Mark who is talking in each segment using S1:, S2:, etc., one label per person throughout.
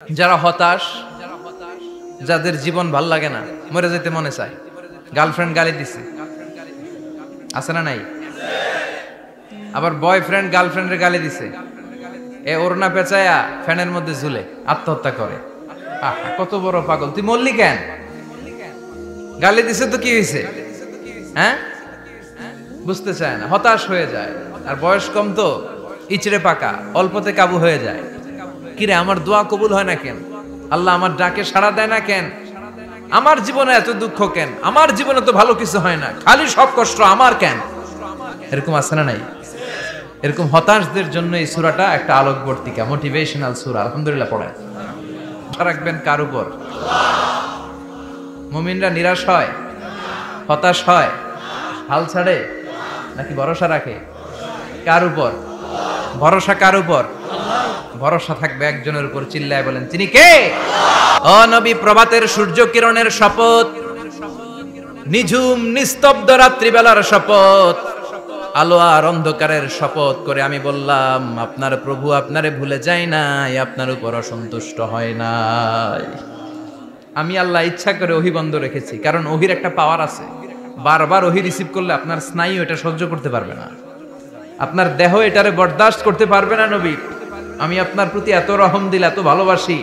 S1: যারা হতাশ, যাদের জীবন ভাল লাগে না, মরে যেতে মনে চায়, গার্লফ্রেন্ড গালি দিছে, আছে না নাই? আবার বয়ফ্রেন্ড গার্লফ্রেন্ডের গালি দিছে, এ ওড়না পেঁচায়া ফ্যানের মধ্যে ঝুলে আত্মহত্যা করে। কত বড় পাগল তুই, মরলি কেন? গালি দিছে তো কি হয়েছে? হ্যাঁ, বুঝতে চায় না, হতাশ হয়ে যায়। আর বয়স কম তো, ইচড়ে পাকা, অল্পতে কাবু হয়ে যায়। কিরে, আমার দোয়া কবুল হয় না কেন? আল্লাহ আমার ডাকে সাড়া দেয় না কেন? আমার জীবনে এত দুঃখ কেন? আমার জীবনে তো ভালো কিছু হয় না, খালি সব কষ্ট আমার কেন? এরকম আছে না নাই? এরকম হতাশদের জন্য এই সূরাটা একটা আলোকবর্তিকা, মোটিভেশনাল সূরা। আলহামদুলিল্লাহ পড়েন। রাখবেন কার উপর? মুমিনরা নিরাশ হয়, হতাশ হয়, হাল ছাড়ে, নাকি ভরসা রাখে? কার উপর ভরসা? কার উপর ভরসা থাকবে? একজনের উপর। চিল্লায় বলেন, তিনি কে? ও নবী, প্রভাতের সূর্য কিরণের শপথ, নিঝুম নিস্তব্ধ রাত্রিবেলার শপথ, আলো আর অন্ধকারের শপথ করে আমি বললাম, আপনার প্রভু আপনারে ভুলে যায় নাই, আপনার উপর অসন্তুষ্ট হয় নাই। আমি আল্লাহ ইচ্ছা করে ওহী বন্ধ রেখেছি, কারণ ওহীর একটা পাওয়ার আছে। বারবার ওহী রিসিভ করলে আপনার স্নায়ু এটা সহ্য করতে পারবে না, আপনার দেহ এটারে বরদাস্ত করতে পারবে না। নবী, আমি আপনার প্রতি এত রহম দিল, এত ভালোবাসি,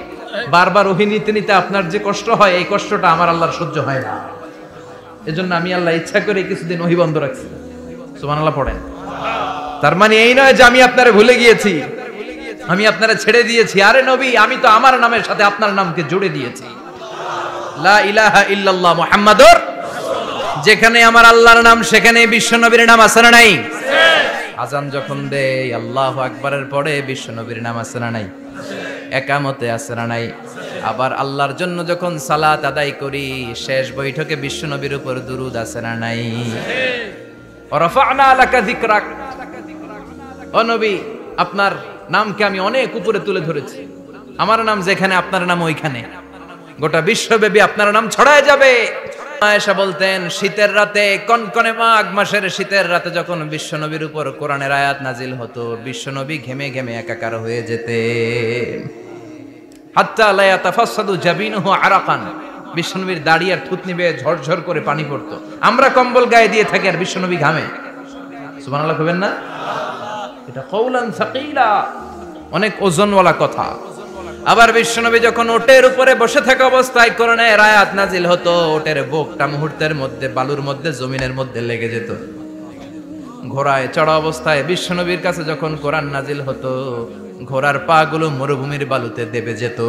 S1: বারবার ওহী নিতে নিতে আপনার যে কষ্ট হয়, এই কষ্টটা আমার আল্লাহর সহ্য হয় না। এজন্য আমি আল্লাহ ইচ্ছা করে কিছুদিন ওহী বন্ধ রাখছি। সুবহানাল্লাহ পড়েন। তার মানে এই নয় যে আমি আপনারে ভুলে গিয়েছি, আমি আপনারে ছেড়ে দিয়েছি। আরে নবী, আমি তো আমার নামের সাথে আপনার নামকে জুড়ে দিয়েছি। লা ইলাহা ইল্লাল্লাহ মুহাম্মাদুর। যেখানে আমার আল্লাহর নাম, সেখানে বিশ্ব নবীর নাম আছে না নাই? আজান যখন দেই আল্লাহু আকবারের পরে বিশ্ব নবীর নাম আছে না নাই? একামতে আছে না নাই? আবার আল্লাহর জন্য যখন সালাত আদায় করি, শেষ বৈঠকে বিশ্ব নবীর উপর দুরূদ আছে না নাই? রাফা'না লাকা যিকরাক। ও নবী, আপনার নামকে আমি অনেক উপরে তুলে ধরেছি। আমার নাম যেখানে, আপনার নাম ওইখানে। গোটা বিশ্বব্যাপী আপনার নাম ছড়ায় যাবে। আয়েশা বলতেন, শীতের রাতে, কনকনে মাঘ মাসের শীতের রাতে যখন বিশ্বনবীর উপর কোরআনের আয়াত নাজিল হতো, বিশ্বনবী ঘেমে ঘেমে একাকার হয়ে যেতেন। হাত্তা লা ইয়াতাফাসসাদু জাবিনুহু আরাকান। বিশ্বনবীর দাড়ি আর থুতনি বেয়ে ঝরঝর করে পানি পড়তো। আমরা কম্বল গায়ে দিয়ে থাকি আর বিশ্বনবী ঘামে। সুবহানাল্লাহ কইবেন না? এটা কওলান সাকিলা, অনেক ওজনওয়ালা কথা। আবার বিশ্বনবী যখন ওটের উপরে বসে থাকা অবস্থায় কোরআনের আয়াত নাজিল হতো, ওটের বুকটা মুহূর্তের মধ্যে বালুর মধ্যে, জমিনের মধ্যে লেগে যেত। ঘোড়ায় চড়া অবস্থায় বিশ্বনবীর কাছে যখন কোরআন নাজিল হতো, ঘোড়ার পা গুলো মরুভূমির বালুতে দেবে যেত।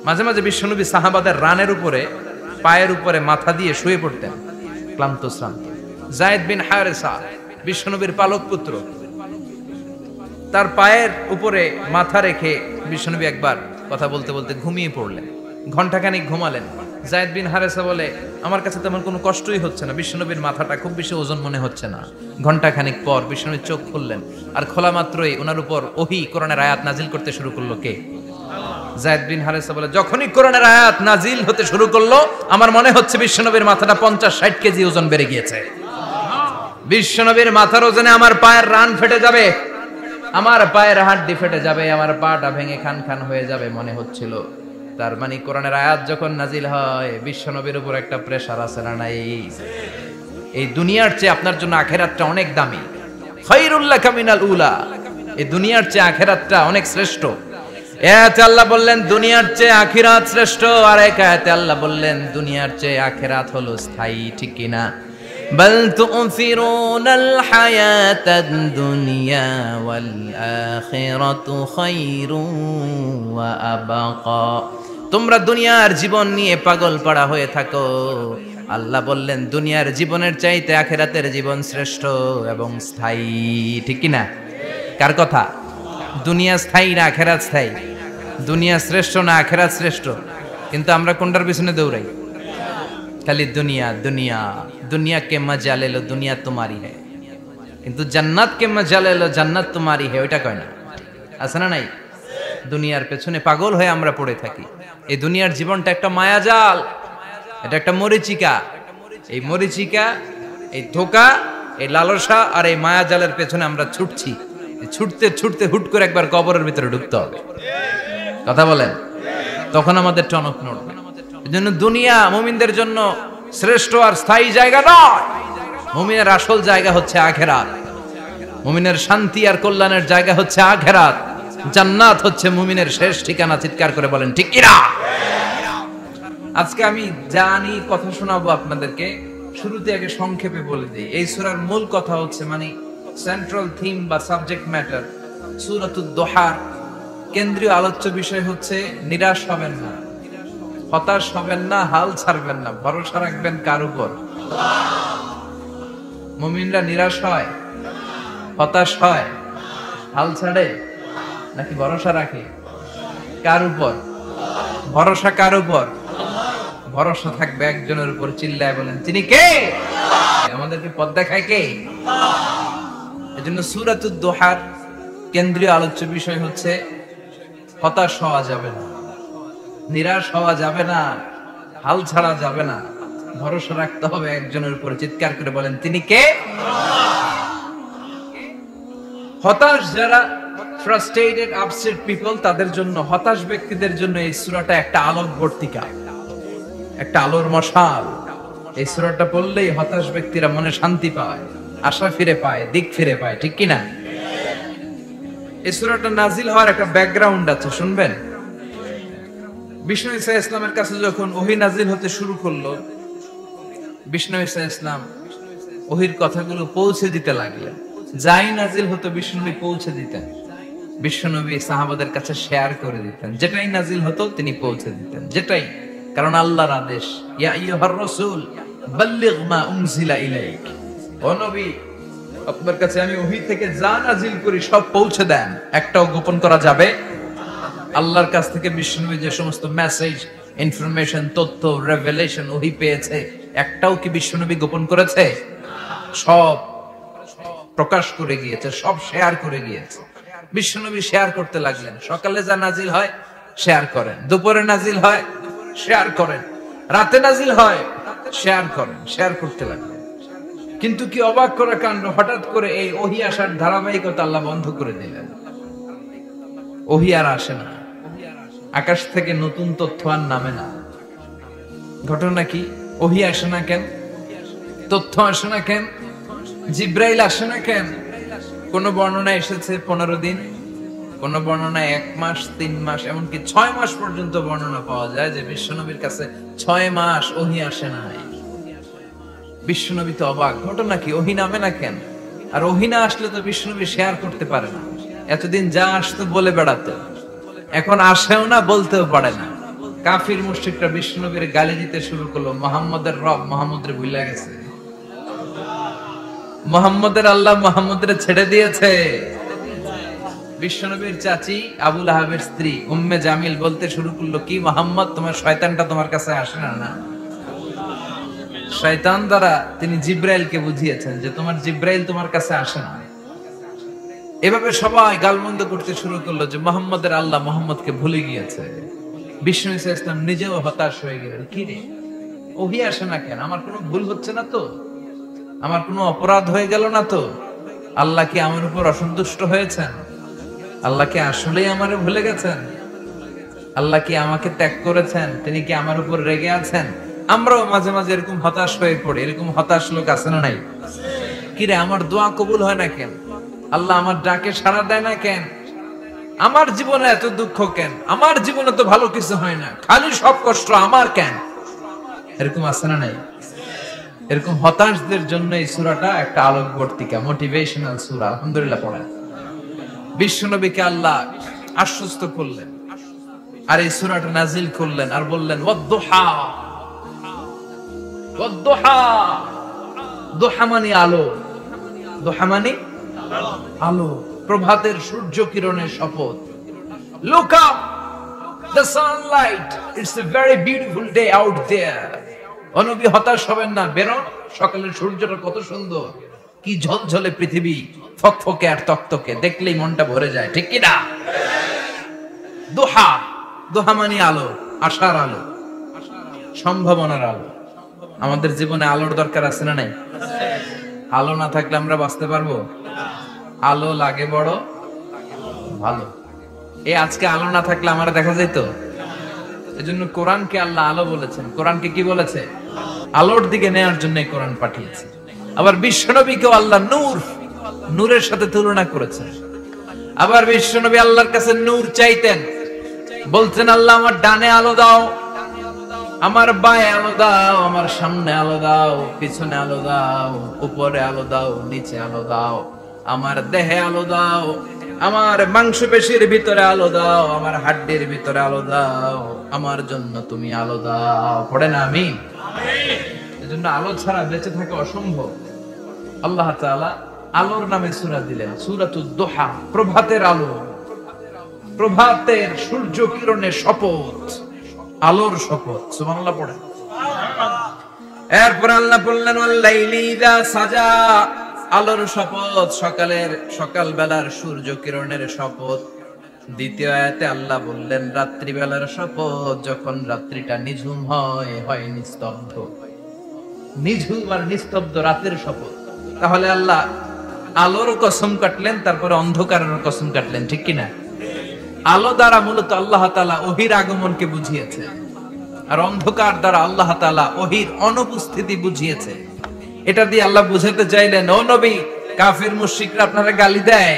S1: মাঝে মাঝে বিশ্বনবী সাহাবাদের রানের উপরে, পায়ের উপরে মাথা দিয়ে শুয়ে পড়তেন, ক্লান্ত শ্রান্ত। যায়েদ বিন হারেসা, বিশ্বনবীর পালক পুত্র, তার পায়ের উপরে মাথা রেখে বিশ্বনবী একবার কথা বলতে বলতে ঘুমিয়ে পড়লেন। ঘন্টাখানিক ঘুমালেন। যায়েদ বিন হারেসা বলে, আমার কাছে তেমন কোনো কষ্টই হচ্ছে না, বিশ্বনবীর মাথাটা খুব বেশি ওজন মনে হচ্ছে না। ঘন্টাখানিক পর বিশ্বনবীর চোখ খুললেন, আর খোলা মাত্রই ওনার উপর ওহী কোরআনের আয়াত নাজিল করতে শুরু করলো। কে? যায়েদ বিন হারেসা বলে, যখনই কোরআনের আয়াত নাজিল হতে শুরু করলো, আমার মনে হচ্ছে বিশ্বনবীর মাথাটা 50-60 কেজি ওজন বেড়ে গিয়েছে। বিশ্বনবীর মাথার ওজনে আমার পায়ের রান ফেটে যাবে, আমার পায়ের হাড্ডি ফেটে যাবে, আমার পাটা ভেঙে খান খান হয়ে যাবে মনে হচ্ছিল। তার মানে কোরআনের আয়াত যখন নাজিল হয়, বিশ্বনবীর উপর একটা প্রেসার আছে না নাই? এই দুনিয়ার চেয়ে আপনার জন্য আখিরাতটা অনেক দামি। খায়রুল লাকা মিনাল উলা। এই দুনিয়ার চেয়ে আখিরাতটা অনেক শ্রেষ্ঠ। এতে আল্লাহ বললেন দুনিয়ার চেয়ে আখিরাত শ্রেষ্ঠ, আর এক আয়াতে আল্লাহ বললেন দুনিয়ার চেয়ে আখিরাত হলো স্থায়ী। ঠিক কি না? বাল তু'থিরুনাল হায়াতাদ দুনিয়া ওয়াল আখিরাতু খায়রুন ওয়া আবকা। তোমরা দুনিয়ার জীবন নিয়ে পাগল পাড়া হয়ে থাকো, আল্লাহ বললেন দুনিয়ার জীবনের চাইতে আখিরাতের জীবন শ্রেষ্ঠ এবং স্থায়ী। ঠিক কি না? কার কথা? দুনিয়া স্থায়ী না আখিরাত স্থায়ী? দুনিয়া শ্রেষ্ঠ না আখিরাত শ্রেষ্ঠ? কিন্তু আমরা কোনটার পিছনে দৌড়াই? খালি দুনিয়া দুনিয়া। दुनिया के मजा ले लो, दुनिया तुम्हारी है, কিন্তু জান্নাত কে মজা ले लो, জান্নাত तुम्हारी है। ওইটা কয় না? আছে না নাই? দুনিয়ার পেছনে পাগল হয়ে আমরা পড়ে থাকি। এই দুনিয়ার জীবনটা একটা মায়াজাল, এটা একটা মরিচিকা। এই মরিচিকা, এই ধোঁকা, এই লালসা আর এই মায়াজালের পেছনে আমরা ছুটছি। ছুটতে ছুটতে হুট করে একবার কবরের ভিতরে ঢুকতে হবে। কথা বলেন, তখন আমাদের টনক নড়বে। এজন্য দুনিয়া মুমিনদের জন্য শ্রেষ্ঠ আর স্থায়ী জায়গা নয়। মুমিনের আসল জায়গা হচ্ছে আখিরাত। মুমিনের শান্তি আর কল্যাণের জায়গা হচ্ছে আখিরাত। জান্নাত হচ্ছে মুমিনের শেষ ঠিকানা। চিৎকার করে বলেন ঠিক কি না? আজকে আমি জানি কথা শোনাবো আপনাদেরকে, শুরুতে আগে সংক্ষেপে বলে দিই। এই সূরার মূল কথা হচ্ছে, মানে সেন্ট্রাল থিম বা সাবজেক্ট ম্যাটার, সূরাতুদ দুহার কেন্দ্রীয় আলোচ্য বিষয় হচ্ছে নিরাশ হবেন না, হতাশ হবেন না, হাল ছাড়বেন না, ভরসা রাখবেন কার উপর? মুমিনরা নিরাশ হয়, হতাশ হয়, হাল ছাড়ে নাকি ভরসা রাখে? কার উপর ভরসা? কার উপর ভরসা থাকবে? একজনের উপর। চিল্লায় বলেন তিনি কে? আমাদেরকে পথ দেখায় কে? এজন্য সূরাতুদ দুহার কেন্দ্রীয় আলোচ্য বিষয় হচ্ছে হতাশ হওয়া যাবে না, নিরাশ হওয়া যাবে না, হাল ছাড়া যাবে না, ভরসা রাখতে হবে একজনের উপর। চিৎকার করে বলেন তিনি কে? হতাশ যারা, ফ্রাস্ট্রেটেড আপসেট পিপল, তাদের জন্য, হতাশ ব্যক্তিদের জন্য এই সূরাটা একটা আলোক বর্তিকা, একটা আলোর মশাল। এই সূরাটা পড়লেই হতাশ ব্যক্তিরা মনে শান্তি পায়, আশা ফিরে পায়, দিক ফিরে পায়। ঠিক কি না? এই সূরাটা নাজিল হওয়ার একটা ব্যাকগ্রাউন্ড আছে, শুনবেন। বিষ্ণু ঈসা ইসলামের কাছে যখন ওহী নাজিল হতে শুরু করলো, বিষ্ণু ঈসা ইসলাম ওহীর কথাগুলো পৌঁছে দিতে লাগলেন। যাই নাজিল হতো বিষ্ণুনবী পৌঁছে দিতেন, বিশ্বনবী সাহাবাদের কাছে শেয়ার করে দিতেন। যেটাই নাজিল হতো তিনি পৌঁছে দিতেন, যেটাই, কারণ আল্লাহর আদেশ, ইয়া আইয়ুহার রাসূল বাল্লিগ মা উনজিলা ইলাইক। ও নবী, আপনার কাছে আমি ওহী থেকে যা নাজিল করি সব পৌঁছে দেন, একটাও গোপন করা যাবে। আল্লাহর কাছ থেকে বিশ্বনবী যে সমস্ত মেসেজ, ইনফরমেশন, তথ্য, রেভেলেশন ওহী পেয়েছে, একটাও কি বিশ্বনবী গোপন করেছে? সব প্রকাশ করে গিয়েছে, সব শেয়ার করে গিয়েছে। বিশ্বনবী শেয়ার করতে লাগলেন। সকালে যা নাজিল হয় শেয়ার করেন, দুপুরে নাজিল হয় শেয়ার করেন, রাতে নাজিল হয় শেয়ার করেন, শেয়ার করতে লাগলেন। কিন্তু কি অবাক করা কাণ্ড, হঠাৎ করে এই ওহী আসার ধারাবাহিকতা আল্লাহ বন্ধ করে দিলেন। ওহী আর আসে না, আকাশ থেকে নতুন তথ্য আর নামে না। ঘটনা কি? ওহী আসে না কেন? তথ্য আসে না কেন? জিব্রাইল আসে না কেন? কোন বর্ণনায় এসেছে 15 দিন, কোন বর্ণনায় 1 মাস, 3 মাস, এমনকি 6 মাস পর্যন্ত বর্ণনা পাওয়া যায় যে বিশ্বনবীর কাছে 6 মাস ওহী আসে নাই। বিশ্বনবী তো অবাক, ঘটনা কি? ওহী নামে না কেন? আর ওহী না আসলে তো বিশ্বনবী শেয়ার করতে পারে না। এতদিন যা আসতো বলে বেড়াতো, এখন আসেও না, বলতেও পারে না। কাফির মুশরিকরা বিশ্বনবীর গালি দিতে শুরু করলো, মুহাম্মদের রব মুহাম্মদের ভুলে গেছে, মুহাম্মদের আল্লাহ মুহাম্মদের ছেড়ে দিয়েছে। বিশ্বনবীর চাচি আবু লাহাবের স্ত্রী উম্মে জামিল বলতে শুরু করলো, কি মুহাম্মদ, তোমার শয়তানটা তোমার কাছে আসে না? শয়তান দ্বারা তিনি জিব্রাইলকে বুঝিয়েছেন যে তোমার জিব্রাইল তোমার কাছে আসে না। এভাবে সবাই গালমন্দ করতে শুরু করলো যে মুহাম্মদের আল্লাহ মুহাম্মদকে ভুলে গিয়েছে। বিষ্ণু ঈসা ইসলাম নিজেও হতাশ হয়ে গেলেন। কি রে, ওহী আসে না কেন? আমার কোনো ভুল হচ্ছে না তো? আমার কোনো অপরাধ হয়ে গেল না তো? আল্লাহ কি আমার উপর অসন্তুষ্ট হয়েছেন? আল্লাহ কি আসলেই আমারে ভুলে গেছেন? আল্লাহ কি আমাকে ত্যাগ করেছেন? তিনি কি আমার উপর রেগে আছেন? আমরাও মাঝে মাঝে এরকম হতাশ হয়ে পড়ি। এরকম হতাশ লোক আছে না নাই? কি রে, আমার দোয়া কবুল হয় না কেন? আল্লাহ আমার ডাকে সাড়া দেয় না কেন? আমার জীবনে এত দুঃখ কেন? আমার জীবনে তো ভালো কিছু হয় না, খালি সব কষ্ট আমার কেন? এরকম আছে না নাই? এরকম হতাশদের জন্য এই সূরাটা একটা আলোকবর্তিকা, মোটিভেশনাল সূরা। আলহামদুলিল্লাহ পড়েন। বিশ্বনবীকে আল্লাহ আশ্বস্ত করলেন আর এই সূরাটা নাজিল করলেন আর বললেন, ওয়াদ-দুহা, ওয়াদ-দুহা। দুহা মানে আলো, দুহা মানে আলো, প্রভাতের সূর্য কিরণের শপথ। Look up, the sunlight, it's a very beautiful day out there. ও নবী, হতাশ হবেন না, বেরোন, সকালের সূর্যটা কত সুন্দর, কি ঝলঝলে পৃথিবী, ফকফকে আর তকতকে, দেখলেই মনটা ভরে যায়। ঠিক কি না? দুহা, দুহা মানে আলো, আশার আলো, সম্ভাবনার আলো। আমাদের জীবনে আলোর দরকার আছে না নাই? আলো না থাকলে আমরা বাঁচতে পারবো? আলো লাগে বড় ভালো। এই আজকে আলো না থাকলে আমার দেখা যেত। এজন্য কোরআনকে আল্লাহ আলো বলেছেন। কোরআনকে কি বলেছে? আলোর দিকে নেয়ার জন্য কোরআন পাঠিয়েছে। আবার বিশ্বনবীকেও আল্লাহ নূর, নূরের সাথে তুলনা করেছেন। আবার বিশ্বনবী আল্লাহর কাছে নূর চাইতেন, বলতেন আল্লাহ আমার ডানে আলো দাও, আমার বায়ে আলো দাও, আমার সামনে আলো দাও, পিছনে আলো দাও, উপরে আলো দাও, নিচে আলো দাও, আমার দেহে আলো দাও, আমার মাংসপেশির ভিতরে আলো দাও, আমার হাড্ডির ভিতরে আলো দাও, আমার জন্য তুমি আলো দাও। পড়ে না আমিন? এজন্য আলো ছাড়া বেঁচে থাকা অসম্ভব। আল্লাহ তাআলা আলোর নামে সূরা দিলেন, সূরাতুদ দুহা, প্রভাতের আলো, প্রভাতের সূর্য কিরণের শপথ, আলোর শপথ। সুবহানাল্লাহ পড়েন। এরপর আল্লাহ বললেন ওয়াল লাইলি ইযা সাজা, আলোর শপথ, সকালের সকাল বেলার সূর্য কিরণের শপথ। দ্বিতীয় আয়াতে আল্লাহ বললেন রাত্রি বেলার শপথ, যখন রাত্রিটা নিঝুম হয়, হয় নিস্তব্ধ, নিঝুম আর নিস্তব্ধ রাতের শপথ। তাহলে আল্লাহ আলোর কসম কাটলেন, তারপরে অন্ধকারের কসম কাটলেন, ঠিক কিনা? আলো দ্বারা মূলত আল্লাহ তাআলা ওহীর আগমনকে বুঝিয়েছে, আর অন্ধকার দ্বারা আল্লাহ তাআলা ওহীর অনুপস্থিতি বুঝিয়েছে। এটা দিয়ে আল্লাহ বুঝাতে চাইলেন, ও নবী, কাফির মুশরিকরা আপনারা গালি দেয়,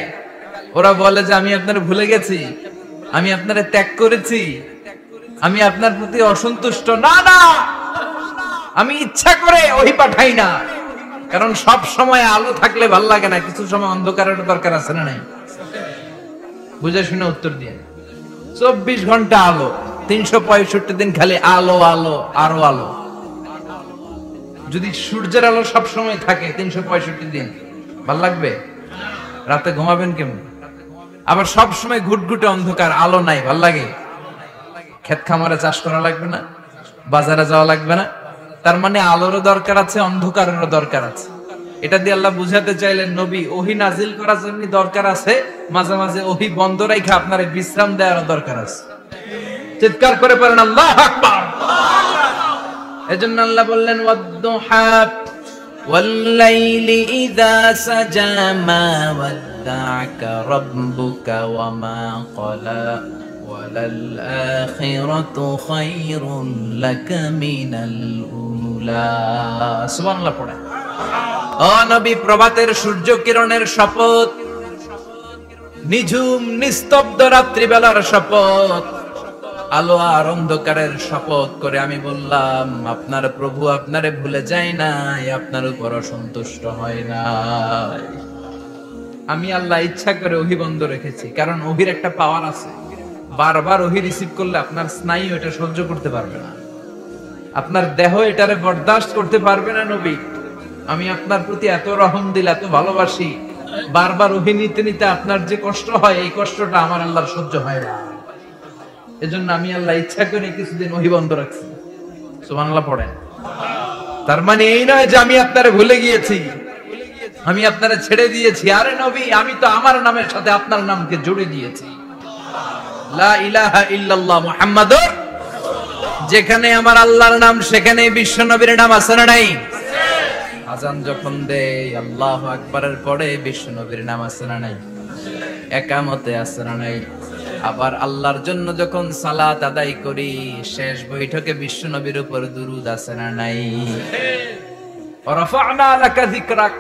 S1: ওরা বলে যে আমি আপনারে ভুলে গেছি, আমি আপনারে ত্যাগ করেছি, আমি আপনার প্রতি অসন্তুষ্ট। না না, আমি ইচ্ছা করে ওহী পাঠাই না, কারণ সব সময় আলো থাকলে ভাল লাগে না, কিছু সময় অন্ধকারের দরকার আছে না নাই? বুঝে শুনে উত্তর দিয়ে। 24 ঘন্টা আলো, 365 দিন খালি আলো আলো আরো আলো। যদি সূর্যের আলো সব সময় থাকে 365 দিন, ভাল লাগবে? রাতে ঘুমাবেন কেমন? আবার সব সময় ঘুটঘুটে অন্ধকার, আলো নাই, ভাল লাগে? ক্ষেত খামারে চাষ করা লাগবে না, বাজারে যাওয়া লাগবে না। তার মানে আলোরও দরকার আছে, অন্ধকারেরও দরকার আছে। এটা দিয়ে আল্লাহ বুঝাতে চাইলেন, নবী, ওহী নাজিল করার জন্য দরকার আছে, মাঝে মাঝে ওহী বন্ধ রাখা আপনার বিশ্রাম দেওয়ার দরকার আছে। চিৎকার করে পড়েন আল্লাহু আকবার। এজন্য আল্লাহ বললেন ওয়াদ-দুহা ওয়াল-লাইলি ইযা সাজা মা ওয়াদ্দা'আকা রাব্বুকা ওয়া মা ক্বালা ওয়ালাল আখিরাতু খায়রুন লাকা মিনাল উলা। সুবহানাল্লাহ পড়েন। ও নবী, প্রভাতের সূর্য কিরণের শপথ, নিঝুম নিস্তব্ধ রাত্রিবেলার শপথ, আলো আর অন্ধকারের শপথ করে আমি বললাম, আপনার প্রভু আপনারে ভুলে যায় নাই, আপনার উপর অসন্তুষ্ট হয় নাই। আমি আল্লাহ ইচ্ছা করে ওহী বন্ধ রেখেছি, কারণ ওহীর একটা পাওয়ার আছে। বারবার ওহী রিসিভ করলে আপনার স্নায়ু এটা সহ্য করতে পারবে না, আপনার দেহ এটারে বরদাস্ত করতে পারবে না। নবী, আমি আপনার প্রতি এত রহম দিল, এত ভালোবাসি, বারবার ওহী নিতে নিতে আপনার যে কষ্ট হয়, এই কষ্টটা আমার আল্লাহর সহ্য হয় না। এজন্য আমি আল্লাহ ইচ্ছা করে কিছুদিন ওহী বন্ধ রাখছি। সুবহানাল্লাহ পড়েন। তার মানে এই নয় যে আমি আপনারে ভুলে গিয়েছি, আমি আপনারে ছেড়ে দিয়েছি। আরে নবী, আমি তো আমার নামের সাথে আপনার নামকে জুড়ে দিয়েছি। লা ইলাহা ইল্লাল্লাহ মুহাম্মাদুর, যেখানে আমার আল্লাহর নাম সেখানে বিশ্ব নবীর নাম আছে না নাই? আজান যখন দেই আল্লাহু আকবারের পরে বিশ্ব নবীর নাম আছে না নাই? একামতে আছে না নাই? আবার আল্লাহর জন্য যখন সালাত আদায় করি, শেষ বৈঠকে বিশ্ব নবীর উপর দুরূদ আছে না নাই? রাফা'না লাকা যিকরাক,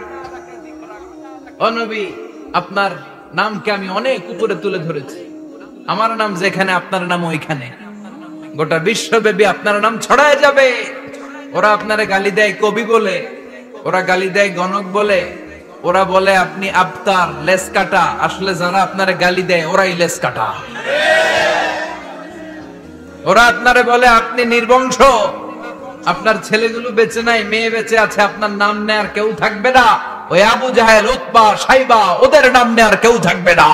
S1: ও নবী, আপনার নামকে আমি অনেক উপরে তুলে ধরেছি। আমার নাম যেখানে, আপনার নাম ওইখানে। গোটা বিশ্বব্যাপী আপনার নাম ছড়ায় যাবে। ওরা আপনারে গালি দেয় কবি বলে, ওরা গালি দেয় গণক বলে, ওরা বলে আপনি আবতার, লেস কাটা। আসলে যারা আপনারে গালি দেয় ওরাই লেস কাটা। ওরা আপনারে বলে আপনি নির্বংশ, আপনার ছেলেগুলো বেঁচে নাই, মেয়ে বেঁচে আছে, আপনার নাম নেয়ার কেউ থাকবে না। ওই আবু জাহেল, উতবা, সাইবা, ওদের নাম নেয়ার কেউ থাকবে না।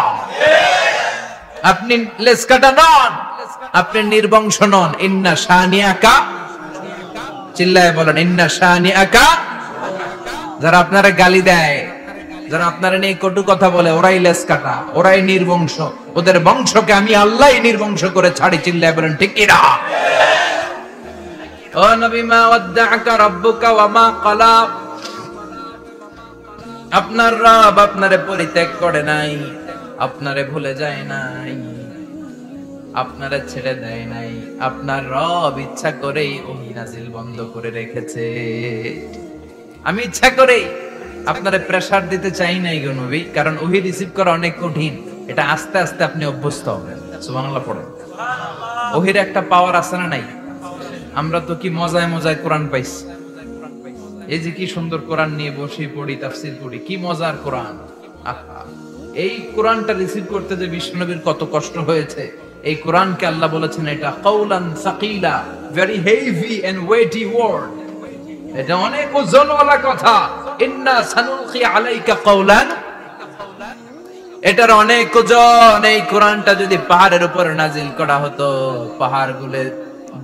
S1: আপনি লেস কাটা নন, আপনি নির্বংশ নন। ইন্না শানিয়াকা, চিল্লায় বলেন ইন্না শানিয়াকা। যারা আপনারা গালি দেয়, যারা আপনারা নিয়ে কটু কথা বলে, ওরাই লেস কাটা, ওরাই নির্বংশ। ওদের বংশকে আমি আল্লাহই নির্বংশ করে ছাড়ি। চিল্লায় বলেন ঠিক কিনা? ও নবী, মা ওয়াদ্দা'আকা রাব্বুকা ওয়া মা ক্বালা, আপনার রব আপনারে পরিত্যাগ করে নাই, আপনারে ভুলে যায় নাই। আপনারা ছেড়ে দেয় নাই, আপনার রব ইচ্ছা করেই ওহী নাজিল বন্ধ করে রেখেছে। আমি ইচ্ছা করেই আপনারে প্রেসার দিতে চাই নাই গো নবী, কারণ ওহী রিসিভ করা অনেক কঠিন। এটা আস্তে আস্তে আপনি অভ্যস্ত হবেন। সুবহানাল্লাহ পড়েন। ওহীর একটা পাওয়ার আছে না নাই? আমরা তো কি মজায় মজায় কোরআন পাইছি। এই যে কি সুন্দর কোরআন নিয়ে বসে পড়ি, তাফসীর পড়ি, কি মজার কোরআন। আহা, এই কোরআনটা রিসিভ করতে যে বিশ্বনবীর কত কষ্ট হয়েছে। এই কোরআনকে আল্লাহ বলেছেন এটা কাউলান সাকিলা, very heavy and weighty word. এটা অনেক ওজনওয়ালা কথা। ইন্না সানুলকি আলাইকা কাউলান, এটার অনেক ওজন। এই কোরআনটা যদি পাহাড়ের উপর নাজিল করা হতো, পাহাড়গুলো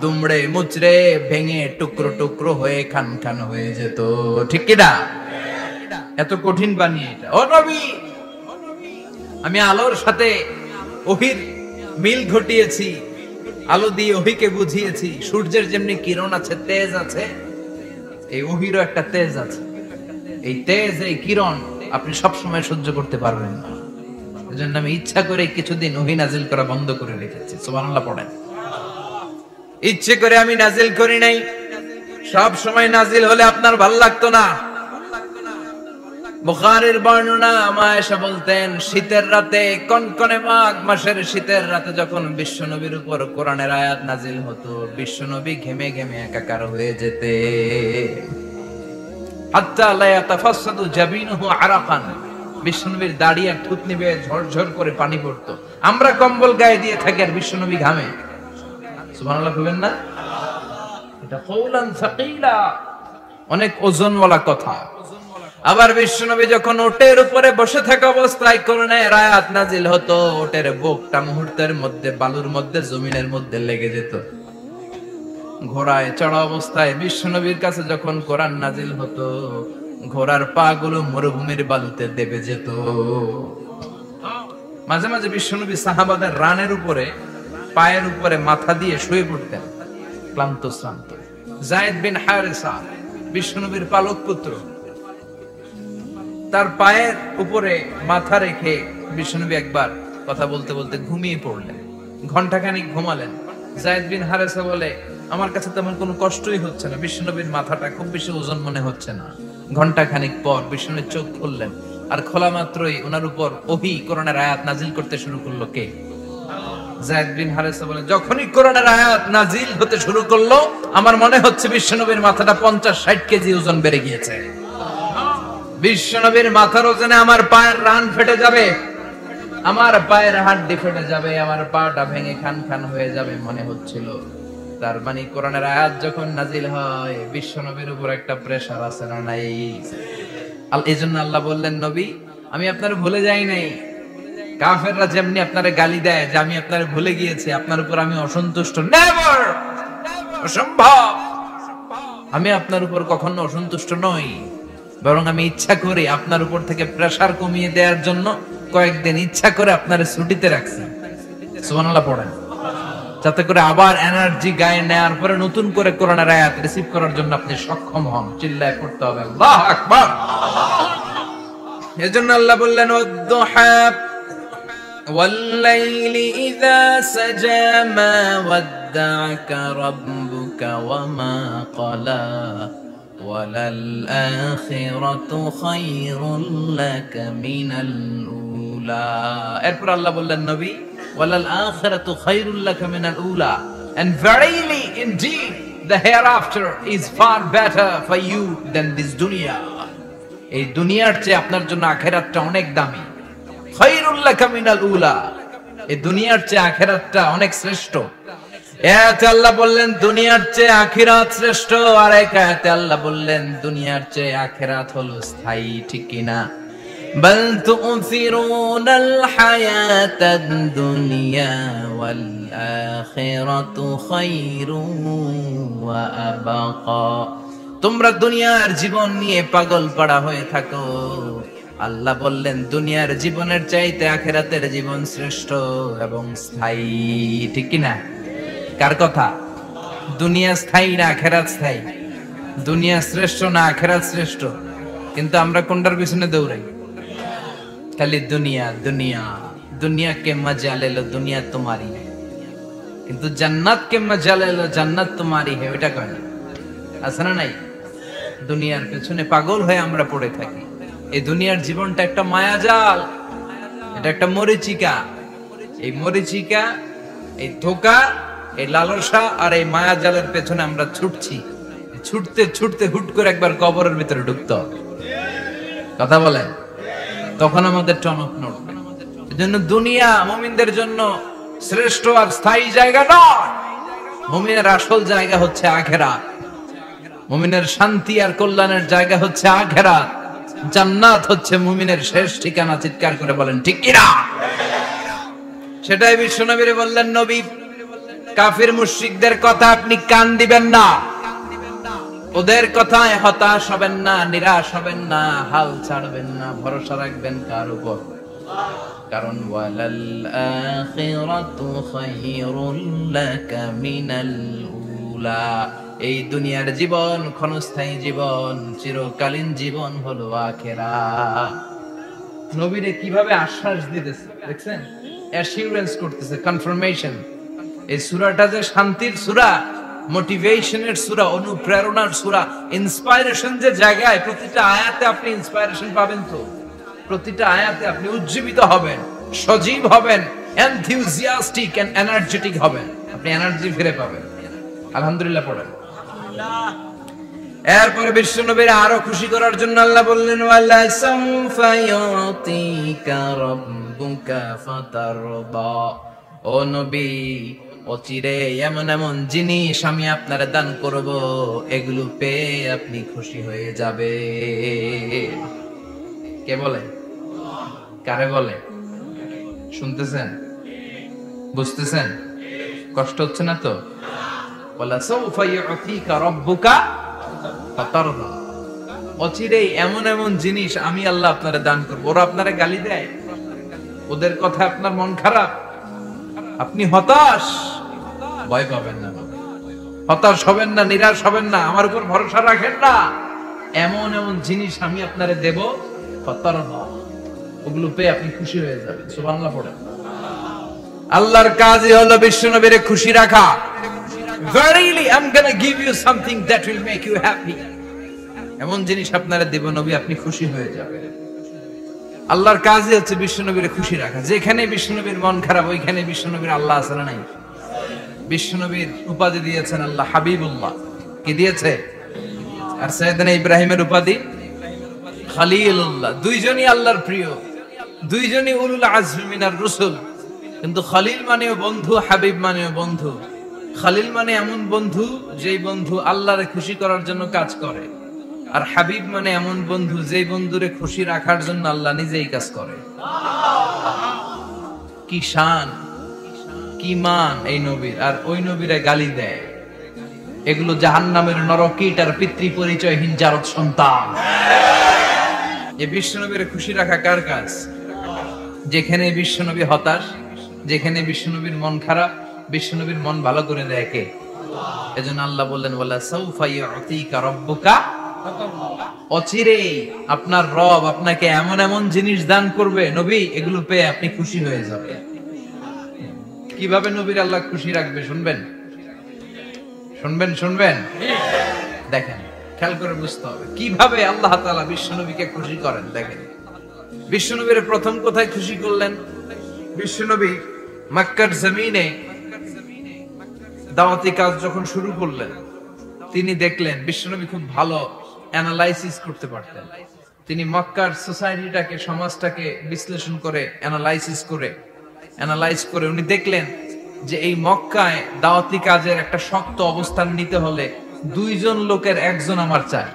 S1: দুমড়ে মুচড়ে ভেঙে টুকরো টুকরো হয়ে খান খান হয়ে যেত, ঠিক কি না? এত কঠিন বানিয়ে এটা। ও নবী, আমি আলোর সাথে ওহীর মিল ঘটিয়েছি, আলো দিয়ে ওহীকে বুঝিয়েছি। সূর্যের যেমনি কিরণ আছে, তেজ আছে, এই ওহীরও একটা তেজ আছে। এই তেজ, এই কিরণ আপনি সব সময় সহ্য করতে পারবেন না। এজন্য আমি ইচ্ছা করে কিছুদিন ওহী নাজিল করা বন্ধ করে রেখেছি। সুবহানাল্লাহ পড়েন। ইচ্ছে করে আমি নাজিল করি নাই। সব সময় নাজিল হলে আপনার ভাল লাগতো না। বুখারীর বর্ণনা, আয়েশা বলতেন শীতের রাতে, কনকনে মাঘ মাসের শীতের রাতে যখন বিশ্বনবীর উপর কোরআনের আয়াত নাজিল হতো, বিশ্বনবী ঘেমে ঘেমে একাকার হয়ে যেতে। হাত্তা লা ইয়াতাফাসসাদু জাবিনুহু আরাকান, বিশ্বনবীর দাড়ি আর থুতনি বেয়ে ঝরঝর করে পানি পড়তো। আমরা কম্বল গায়ে দিয়ে থাকি আর বিশ্বনবী ঘামে। সুবহানাল্লাহ বলেন না? এটা কাউলান সাকিলা, অনেক ওজনওয়ালা কথা। আবার বিশ্বনবী যখন ওটের উপরে বসে থাকা অবস্থায় কোরআনের আয়াত নাজিল হতো, ওটের বুকটা মুহূর্তের মধ্যে বালুর মধ্যে, জমিনের মধ্যে লেগে যেত। ঘোড়ায় চড়া অবস্থায় বিশ্বনবীর কাছে যখন কোরআন নাজিল হতো, ঘোড়ার পা গুলো মরুভূমির বালুতে দেবে যেত। মাঝে মাঝে বিশ্বনবী সাহাবাদের রানের উপরে, পায়ের উপরে মাথা দিয়ে শুয়ে পড়তেন, ক্লান্ত শ্রান্ত। যায়েদ বিন হারেসা, বিশ্বনবীর পালক পুত্র, তার পায়ের উপরে মাথা রেখে বিশ্বনবী একবার কথা বলতে বলতে ঘুমিয়ে পড়লেন। ঘন্টাখানিক ঘুমালেন। যায়েদ বিন হারেসা বলে, আমার কাছে তেমন কোনো কষ্টই হচ্ছে না, বিশ্বনবীর মাথাটা খুব বেশি ওজন মনে হচ্ছে না। ঘন্টাখানিক পর বিশ্বনবীর চোখ খুললেন, আর খোলা মাত্রই ওনার উপর ওহী কোরআনের আয়াত নাজিল করতে শুরু করলো। কে? যায়েদ বিন হারেসা বলে, যখনই কোরআনের আয়াত নাজিল হতে শুরু করলো, আমার মনে হচ্ছে বিশ্বনবীর মাথাটা 50-60 কেজি ওজন বেড়ে গিয়েছে। বিশ্বনবীর মাথার ওজনে আমার পায়ের রান ফেটে যাবে, আমার পায়ের হাড্ডি ফেটে যাবে, আমার পাটা ভেঙে খান খান হয়ে যাবে মনে হচ্ছিল। তার মানে কোরআনের আয়াত যখন নাজিল হয়, বিশ্বনবীর উপর একটা প্রেসার আছে না নাই? এইজন্য আল্লাহ বললেন, নবী আমি আপনার ভুলে যাই নাই। কাফেররা যেমনি আপনারে গালি দেয় যে আমি আপনারে ভুলে গিয়েছি, আপনার উপর আমি অসন্তুষ্ট, নেভার, অসম্ভব। আমি আপনার উপর কখনো অসন্তুষ্ট নই, বরং আমি ইচ্ছা করে আপনার উপর থেকে প্রেসার কমিয়ে দেওয়ার জন্য কয়েকদিন ইচ্ছা করে আপনার ছুটিতে রাখছি। সুবহানাল্লাহ পড়েন। যাতে করে আবার এনার্জি গায়ে নেওয়ার পরে নতুন করে কোরআনের আয়াত রিসিভ করার জন্য আপনি সক্ষম হন। চিল্লায় পড়তে হবে আল্লাহু আকবার। এজন্য আল্লাহ বললেন, ওয়াদ-দুহা ওয়াল-লাইলি ইযা সাজা মা ওয়াদ্দা'আকা রাব্বুকা ওয়া মা ক্বালা ওয়ালাল আখিরাতু খায়রুল লাকা মিনাল উলা। এরপর আল্লাহ বললেন, নবী ওয়ালাল আখিরাতু খায়রুল লাকা মিনাল উলা, and verily indeed the hereafter is far better for you than this dunya. এই দুনিয়ার চেয়ে আপনার জন্য আখিরাতটা অনেক দামি। খায়রুল লাকা মিনাল উলা, এই দুনিয়ার চেয়ে আখিরাতটা অনেক শ্রেষ্ঠ। এতে আল্লাহ বললেন দুনিয়ার চেয়ে আখিরাত শ্রেষ্ঠ, আর এতে আল্লাহ বললেন দুনিয়ার চেয়ে আখিরাত হলো স্থায়ী, ঠিক কিনা? বাল তু'থিরুনাল হায়াতাদ দুনিয়া ওয়াল আখিরাতু খায়রুন ওয়া আবাকা। তোমরা দুনিয়ার জীবন নিয়ে পাগল পাড়া হয়ে থাকো, আল্লাহ বললেন দুনিয়ার জীবনের চাইতে আখিরাতের জীবন শ্রেষ্ঠ এবং স্থায়ী, ঠিক কিনা? কার কথা? দুনিয়া স্থায়ী না আখিরাত স্থায়ী? দুনিয়া শ্রেষ্ঠ না আখিরাত শ্রেষ্ঠ? কিন্তু আমরা কোনটার পিছনে দৌড়াই? খালি দুনিয়া দুনিয়া। দুনিয়া কে মজা লে লো, দুনিয়া তোমারি। কিন্তু জান্নাত কে মজা লেলো, জান্নাত তোমারই হে, ওইটা কয় না। আছে না নাই? দুনিয়ার পেছনে পাগল হয়ে আমরা পড়ে থাকি। এই দুনিয়ার জীবনটা একটা মায়াজাল, এটা একটা মরিচিকা। এই মরিচিকা, এই ধোঁকা, এই লালসা আর এই মায়াজালের পেছনে আমরা ছুটছি। ছুটতে ছুটতে হুট করে একবার কবরের ভিতরে ঢুকতে হবে। কথা বলেন, তখন আমাদের টনক নড়বে। এজন্য দুনিয়া মুমিনদের জন্য শ্রেষ্ঠ আর স্থায়ী জায়গা নয়। মুমিনের আসল জায়গা হচ্ছে আখিরাত। মুমিনের শান্তি আর কল্যাণের জায়গা হচ্ছে আখিরাত। জান্নাত হচ্ছে মুমিনের শেষ ঠিকানা। চিৎকার করে বলেন ঠিক কিনা? সেটাই বিশ্বনবীরে বললেন, নবী কাফির মুশরিকদের কথা আপনি কান দিবেন না, ওদের কথায় হতাশ হবেন না, নিরাশ হবেন না, হাল ছাড়বেন না, ভরসা রাখবেন কার উপর? কারণ ওয়ালাল আখিরাতু খায়রুল লাকা মিনাল উলা। এই দুনিয়ার জীবন ক্ষণস্থায়ী জীবন, চিরকালীন জীবন হলো আখিরাত। নবীরে কিভাবে আশ্বাস দিতেছে দেখছেন, অ্যাসিউরেন্স করতেছে, কনফার্মেশন। এই সূরাটা যে শান্তির সূরা, মোটিভেশনের সূরা, অনুপ্রেরণার সূরা, ইন্সপাইরেশন যে জায়গায়, প্রতিটা আয়াতে আপনি ইন্সপাইরেশন পাবেন। তো প্রতিটা আয়াতে আপনি উজ্জীবিত হবেন, সজীব হবেন, এনথিউজিয়াস্টিক এন্ড এনার্জেটিক হবেন, আপনি এনার্জি ফিরে পাবেন। আলহামদুলিল্লাহ পড়েন। এরপরে বিশ্বনবীর আরো খুশি করার জন্য আল্লাহ বললেন, ওয়ালা সাউফা ইউতিকা রাব্বুকা ফাতারদা। ও নবী, অচিরে এমন এমন জিনিস আমি আপনার দান করব, এগুলো পেয়ে আপনি খুশি হয়ে যাবে। কে বলে? কারে বলে? শুনতেছেন? বুঝতেছেন? কষ্ট হচ্ছে না তো? ওয়ালা সাউফা ইউতিকা রাব্বুকা ফাতারদা। অচিরেই এমন এমন জিনিস আমি আল্লাহ আপনারে দান করব। ওরা আপনারে গালি দেয়, ওদের কথা আপনার মন খারাপ, আপনি হতাশ, ভয় পাবেন না, হতাশ হবেন না, নিরাশ হবেন না, আমার উপর ভরসা রাখেন না। এমন এমন জিনিস আমি আপনারে দেব, ফাতারদা, ওগুলো পেয়ে আপনি খুশি হয়ে যাবেন। সুবহানাল্লাহ পড়েন। আল্লাহর কাজই হলো বিশ্বনবীরে খুশি রাখা। Verily I'm gonna give you something that will make you happy. এমন জিনিস আপনারা দেব নবী, আপনি খুশি হয়ে যাবেন। আল্লাহর কাজই হচ্ছে বিশ্বনবীরে খুশি রাখা। যেখানে বিশ্বনবীর মন খারাপ, ওইখানে বিশ্বনবীর আল্লাহ আছে না নাই? বিশ্বনবীর উপাধি দিয়েছেন আল্লাহ হাবিবুল্লাহ। কি দিয়েছে? আর সাইয়েদনা ইব্রাহিমের উপাধি খলিলুল্লাহ। দুইজনই আল্লাহর প্রিয়, দুইজনই উলুল আজমি মিনার রাসূল। কিন্তু খলিল মানেও বন্ধু, হাবিব মানেও বন্ধু। খলিল মানে এমন বন্ধু যেই বন্ধু আল্লাহরে খুশি করার জন্য কাজ করে, আর হাবিব মানে এমন বন্ধু যেই বন্ধুরে খুশি রাখার জন্য আল্লাহ নিজেই কাজ করে। কি শান, কি মান এই নবীর, আর ওই নবীরে গালি দেয়। এগুলো জাহান্নামের নরকীট আর পিতৃ পরিচয়হীন জারদ সন্তান। এই বিশ্বনবীরে খুশি রাখা কার কাজ? যেখানে বিশ্বনবী হতাশ, যেখানে বিশ্বনবীর মন খারাপ, বিশ্বনবীর মন ভালো করে দেয় কে? এজন্য আল্লাহ বললেন, ওয়ালা সাউফা ইউতিকা রাব্বুকা। অচিরেই আপনার রব আপনাকে এমন এমন জিনিস দান করবে নবী, এগুলো পেয়ে আপনি খুশি হয়ে যাবেন। কিভাবে নবীর আল্লাহ খুশি রাখবে শুনবেন? শুনবেন? শুনবেন? দেখেন, খেয়াল করে বুঝতে হবে কিভাবে আল্লাহ তাআলা বিশ্বনবীকে খুশি করেন। দেখেন, বিশ্বনবীর প্রথম কোথায় খুশি করলেন? বিশ্বনবী মক্কার জমিনে দাওয়াতি কাজ যখন শুরু করলেন, তিনি দেখলেন বিশ্বনবী খুব ভালো অ্যানালাইসিস করতে পারতেন। তিনি মক্কার সোসাইটিটাকে, সমাজটাকে বিশ্লেষণ করে, অ্যানালাইজ করে উনি দেখলেন যে এই মক্কায় দাওয়াতি কাজের একটা শক্ত অবস্থান নিতে হলে দুইজন লোকের একজন আমার চাই।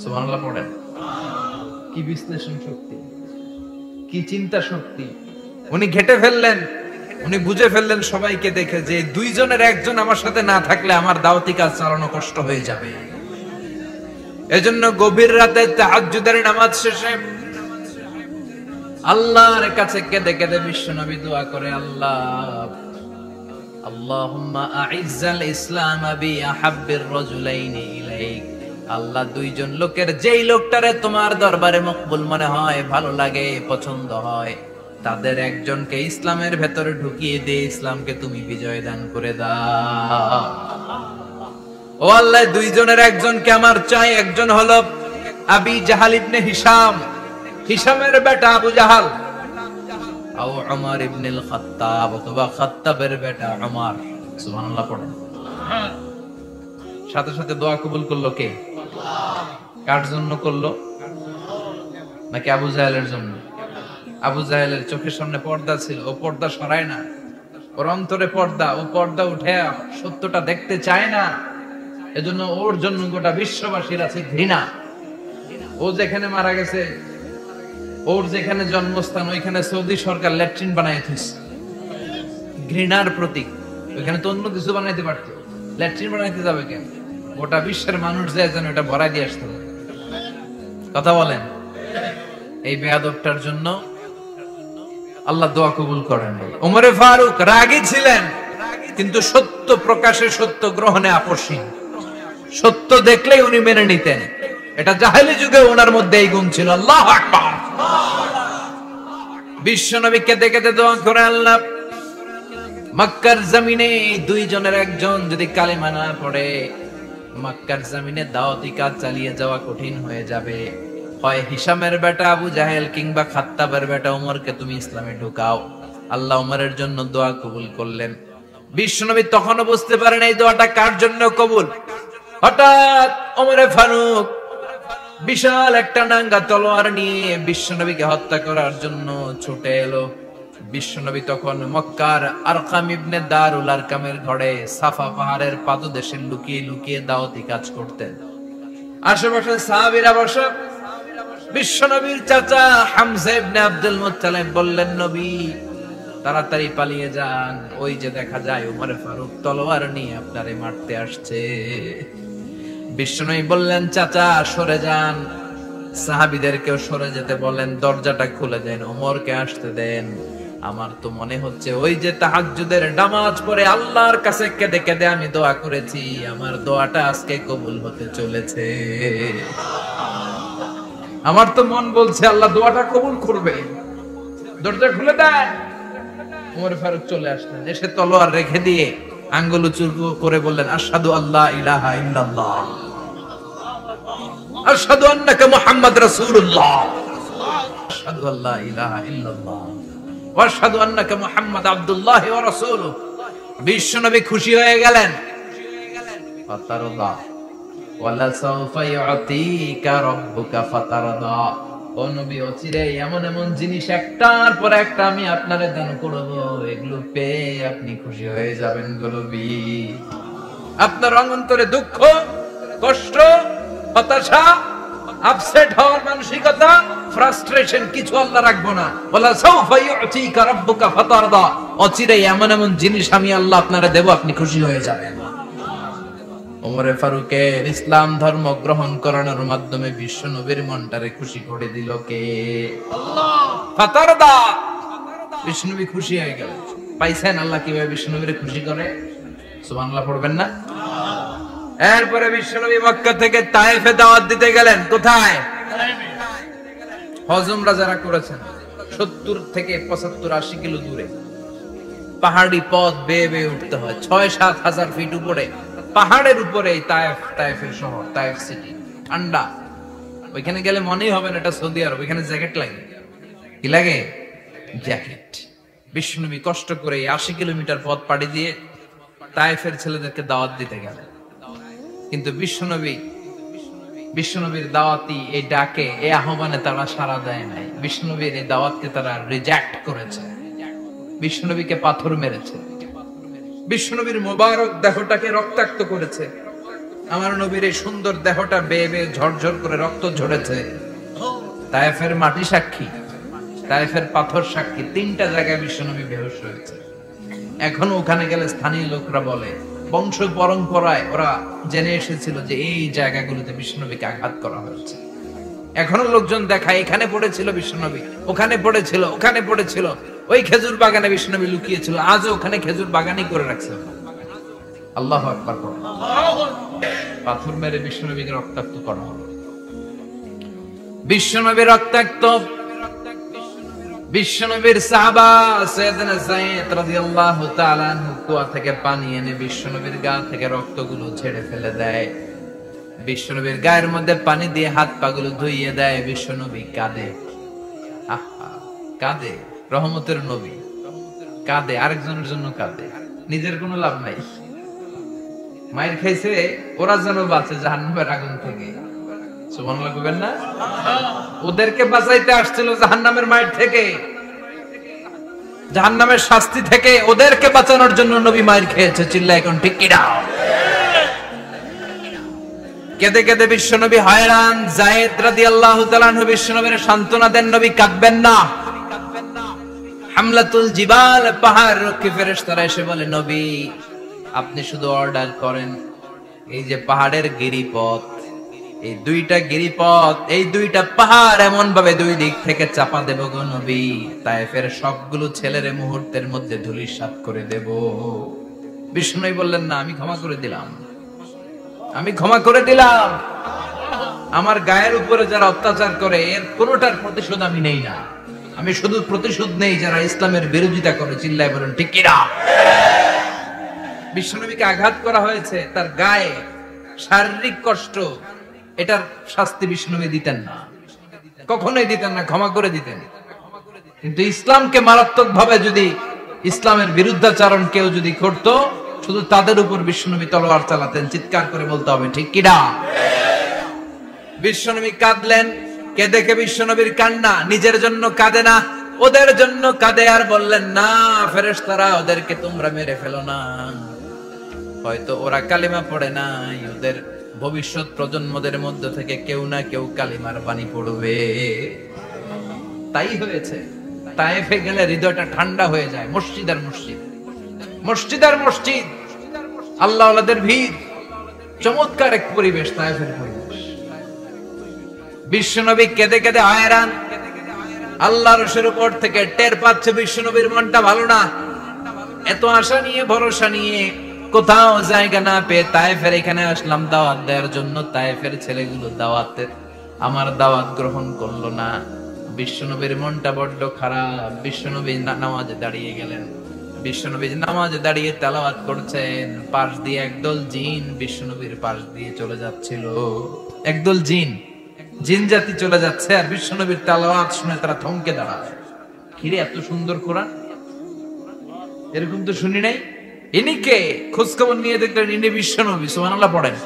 S1: সুবহানাল্লাহ পড়েন। কি বিশ্লেষণ শক্তি, কি চিন্তা শক্তি! উনি ঘেটে ফেললেন, উনি বুঝে ফেললেন সবাইকে দেখে যে দুইজনের একজন আমার সাথে না থাকলে আমার দাওয়াতি কাজ চালানো কষ্ট হয়ে যাবে। এজন্য গভীর রাতে তাহাজ্জুদের নামাজ শেষে আল্লাহর কাছে কেঁদে কেঁদে বিশ্বনবী দোয়া করে, আল্লাহ, আল্লাহুম্মা আইজ্জাল ইসলাম বি আহাব্বির রাজুলাইনি ইলাইক। আল্লাহ, দুইজন লোকের যেই লোকটারে তোমার দরবারে মকবুল মনে হয়, ভালো লাগে, পছন্দ হয়, তাদের একজনকে ইসলামের ভেতরে ঢুকিয়ে দিয়ে ইসলামকে তুমি বিজয় দান করে দাও। ও আল্লাহ, দুইজনের একজনকে আমার চাই। একজন হলো আবি জাহাল ইবনে হিশাম, হিশামের বেটা আবু জাহাল, আও উমর ইবনে আল খাত্তাব, অথবা খাত্তাবের বেটা উমর। সুবহানাল্লাহ পড়েন। সাথে সাথে দোয়া কবুল করলো কে? কার জন্য করলো? নাকি আবু জাহেলের জন্য? আবু জাহেলের চোখের সামনে পর্দা ছিল, ও পর্দা সরায় না। ওর অন্তরে পর্দা, ও পর্দা উঠে সত্যটা দেখতে চায় না। এজন্য ওর জন্য গোটা বিশ্ববাসীর আছে ঘৃণা। ও যেখানে মারা গেছে, ওর যেখানে জন্মস্থান, ওইখানে সৌদি সরকার ল্যাট্রিন বানায় দিয়েছে, ঘৃণার প্রতীক। ওইখানে তো অন্য কিছু বানাইতে পারতো, ল্যাট্রিন বানাইতে যাবে কেন? গোটা বিশ্বের মানুষ যায় যেন এটা ভরাই দিয়ে আসতে হবে। কথা বলেন। এই বেয়াদবটার জন্য আল্লাহ দোয়া কবুল করেন। ওমরে ফারুক রাগী ছিলেন, কিন্তু সত্য প্রকাশে, সত্য গ্রহণে আপোষহীন। সত্য দেখলেই উনি মেনে নিতেন। এটা জাহেলি যুগে ওনার মধ্যে এই গুণ ছিল। আল্লাহু আকবার। বিশ্ব নবীকে দেখে দোয়া করে, আল্লাহ মক্কার জমিনে দুইজনের একজন যদি কালেমা না পড়ে, মক্কার জমিনে দাওয়াতি কাজ চালিয়ে যাওয়া কঠিন হয়ে যাবে। হয় হিশামের বেটা আবু জাহেল কিংবা খাত্তাবের বেটা ওমরকে তুমি ইসলামে ঢুকাও। আল্লাহ ওমরের জন্য দোয়া কবুল করলেন। বিশ্বনবী তখনও বুঝতে পারেন এই দোয়াটা কার জন্য কবুল। হঠাৎ ওমরে ফারুক বিশাল একটা নাঙ্গা তলোয়ার নিয়ে বিশ্বনবীকে হত্যা করার জন্য ছুটে এলো। বিশ্বনবী তখন মক্কার আরকাম ইবনে দারুল আরকামের ঘরে সাফা পাহাড়ের পাদদেশে লুকিয়ে লুকিয়ে দাওয়াতি কাজ করতেন। আশেপাশে সাহাবীরা বসা। বিশ্বনবীর চাচা হামজা ইবনে আব্দুল মুত্তালিব বললেন, নবী তাড়াতাড়ি পালিয়ে যান, ওই যে দেখা যায় ওমর ফারুক তলোয়ার নিয়ে আপনারে মারতে আসছে। বিশ্বনবী বললেন, চাচা সরে যান। সাহাবীদেরকেও সরে যেতে বলেন, দরজাটা খুলে দেন, ওমরকে আসতে দেন। আমার তো মনে হচ্ছে ওই যে তাহাজ্জুদের নামাজ পড়ে আল্লাহর কাছে কেঁদে কেঁদে আমি দোয়া করেছি, আমার দোয়াটা আজকে কবুল হতে চলেছে। আমার তো মন বলছে আল্লাহ দোয়াটা কবুল করবে। দরজা খুলে দেন। ওমর ফারুক চলে আসলেন, এসে তলোয়ার রেখে দিয়ে আঙ্গুল উঁচু করে বললেন, আশহাদু আল্লা ইলাহা ইল্লাল্লাহ, আশহাদু আন্নাকা মুহাম্মাদ রাসূলুল্লাহ, আশহাদু আল্লা ইলাহা ইল্লাল্লাহ ওয়া আশহাদু আন্নাকা মুহাম্মাদ আব্দুল্লাহ ওয়া রাসূলুহু। বিশ্বনবী খুশি হয়ে গেলেন। ফাতারদা ওয়ালা সাউফা ইউতিকা রাব্বুকা ফাতারদা। ও নবী, অচিরে এমন এমন জিনিস একটার পর একটা আমি আপনারে দান করব, এগুলো পেয়ে আপনি খুশি হয়ে যাবেন গো নবী। আপনার অন্তরে দুঃখ, কষ্ট, হতাশা, আপসেট হওয়ার মানসিকতা, ফ্রাস্ট্রেশন কিছু আল্লাহ রাখবো না। ওয়ালা সাউফা ইউতিকা রাব্বুকা ফাতারদা। অচিরে এমন এমন জিনিস আমি আল্লাহ আপনারে দেব, আপনি খুশি হয়ে যাবেন। ওমরে ফারুকের ইসলাম ধর্ম গ্রহণ করানোর মাধ্যমে বিশ্ব নবীর মনটারে খুশি করে দিল কে? আল্লাহ। ফাতারদা, বিষ্ণুবী খুশি হয়ে গেল। পাইছেন আল্লাহ কিভাবে বিষ্ণুবীরে খুশি করে? সুবহানাল্লাহ পড়বেন না? এরপরে বিশ্বনবী মক্কা থেকে তায়েফে দাওয়াত দিতে গেলেন। কোথায়? হজ উমরা যারা করেছেন 70 থেকে 75 80 কিলো দূরে পাহাড়ি পথ বেয়ে বেয়ে উঠতে হয়। 6-7 হাজার ফিট উপরে পাহাড়ের উপরে তায়েফের শহর, তায়েফ সিটি। ঠান্ডা। ওইখানে গেলে মনেই হবে না এটা সৌদি আরব। ওইখানে জ্যাকেট লাগে। কি লাগে? জ্যাকেট। বিশ্বনবী কষ্ট করে 80 কিলোমিটার পথ পাড়ি দিয়ে তায়েফের ছেলেদেরকে দাওয়াত দিতে গেলেন। কিন্তু বিশ্বনবীর দাওয়াতি এই ডাকে, এই আহ্বানে তারা সাড়া দেয় নাই। বিশ্বনবীর এই দাওয়াতকে তারা রিজেক্ট করেছে। বিশ্বনবীকে পাথর মেরেছে। বিশ্বনবীর মোবারক দেহটাকে রক্তাক্ত করেছে। আমার নবীর এই সুন্দর দেহটা বেয়ে বেয়ে ঝরঝর করে রক্ত ঝরেছে। তায়েফের মাটি সাক্ষী, তায়েফের পাথর সাক্ষী। 3টা জায়গায় বিশ্বনবী বেহুশ হয়েছে। এখনো ওখানে গেলে স্থানীয় লোকরা বলে, বংশ পরম্পরায় ওরা জেনে এসেছিল যে এই জায়গাগুলোতে বিশ্বনবীকে আঘাত করা হয়েছে। এখনো লোকজন দেখায়, এখানে পড়েছিল বিশ্বনবী, ওখানে পড়েছিল, ওখানে পড়েছিল, ওই খেজুর বাগানে বিশ্বনবী লুকিয়েছিল, আজও ওখানে খেজুর বাগানই করে রাখছে। আল্লাহু আকবার। পাথর মেরে বিশ্বনবীকে রক্তাক্ত করা হলো। বিশ্বনবী রক্তাক্ত, বিশ্বনবীর সাহাবা সাইয়েদনা যায়েদ রাদিয়াল্লাহু তাআলা আনহু কুয়া থেকে পানি এনে বিশ্বনবীর গা থেকে রক্তগুলো ঝেড়ে ফেলে দেয়, বিশ্বনবীর গায়ের মধ্যে পানি দিয়ে হাত পাগুলো ধুইয়ে দেয়। বিশ্বনবী কাঁদে, আহা কাঁদে, রহমতের নবী কাঁদে, আরেকজনের জন্য কাঁদে, নিজের কোনো লাভ নাই। মায়ের খাইছে, ওরা যেন বাঁচে জাহান্নামের আগুন থেকে। সুবহানাল্লাহ কইবেন না? ওদেরকে বাঁচাইতে আসছিল জাহান্নামের মায়ের থেকে, জাহান্নামের শাস্তি থেকে, ওদেরকে বাঁচানোর জন্য নবী মায়ের খেয়েছে। চিল্লায় এখন ঠিক কি না? কেঁদে কেঁদে বিশ্বনবী হয়রান। যায়েদ রাদিয়াল্লাহু তাআলা আনহু বিশ্বনবীর সান্ত্বনা দেন, নবী কাঁদবেন না। হামলাতুল জিবাল, পাহাড় রক্ষী ফেরেশতারা এসে বলে, নবী আপনি শুধু অর্ডার করেন, এই যে পাহাড়ের গিরিপথ, এই দুইটা গিরিপথ, এই দুইটা পাহাড় এমন ভাবে দুই দিক থেকে চাপা দেব গো নবী, তায়েফের সবগুলো ছেলেরে মুহূর্তের মধ্যে ধূলিসাৎ করে দেব। বিষ্ণু বললেন, না আমি ক্ষমা করে দিলাম, আমি ক্ষমা করে দিলাম। আমার গায়ের উপরে যারা অত্যাচার করে এর কোনোটার প্রতিশোধ আমি নেই না, আমি শুধু প্রতিশোধ নেই যারা ইসলামের বিরোধিতা করে। চিল্লায় বলেন ঠিক কি না? বিশ্বনবীকে আঘাত করা হয়েছে, তার গায়ে শারীরিক কষ্ট, এটার শাস্তি বিষ্ণুবী দিতেন না, কখনোই দিতেন না, ক্ষমা করে দিতেন। কিন্তু ইসলামকে মারাত্মক ভাবে যদি ইসলামের বিরুদ্ধাচারণ কেউ যদি করত, শুধু তাদের উপর বিষ্ণুবী তলোয়ার চালাতেন। চিৎকার করে বলতে হবে ঠিক কি না? বিশ্বনবী কাঁদলেন। কে দেখে বিশ্বনবীর কান্না, নিজের জন্য কাঁদে না, ওদের জন্য কাঁদে। আর বললেন, না ফেরেশতারা ওদেরকে তোমরা মেরে ফেলো না, হয়তো ওরা কালিমা পড়ে নাই, ওদের ভবিষ্যৎ প্রজন্মদের মধ্যে থেকে কেউ না কেউ কালিমার বাণী পড়বে। তাই হয়েছে। তায়েফে গেলে হৃদয়টা ঠান্ডা হয়ে যায়। মসজিদ আর মসজিদ, মসজিদ আর মসজিদ, আল্লাহ ওয়ালাদের ভিড়, চমৎকার এক পরিবেশ তায়েফের পরিবেশ। বিশ্বনবী কেঁদে কেঁদে হয়রান। আল্লাহর রসুলের উপর থেকে টের পাচ্ছে বিশ্বনবীর মনটা ভালো না। এত আশা নিয়ে, ভরসা নিয়ে, কোথাও জায়গা না পেয়ে তায়েফের এখানে আসলাম দাওয়াত দেওয়ার জন্য। তায়েফের ছেলেগুলো দাওয়াতের আমার দাওয়াত গ্রহণ করলো না। বিশ্বনবীর মনটা বড্ড খারাপ। বিশ্বনবী নামাজে দাঁড়িয়ে গেলেন। বিশ্বনবী নামাজে দাঁড়িয়ে তেলাওয়াত করছেন, পাশ দিয়ে একদল জিন বিশ্বনবীর পাশ দিয়ে চলে যাচ্ছিল। একদল জিন, জিন জাতি চলে যাচ্ছে, আর বিশ্বনবীর তেলাওয়াত শুনে তারা থমকে দাঁড়ায়। কিরে এত সুন্দর কোরআন, এরকম তো শুনি নাই। ইনি কে? খোঁজখবর নিয়ে দেখলেন ইনি বিশ্বনবী। সুবহানাল্লাহ পড়েন।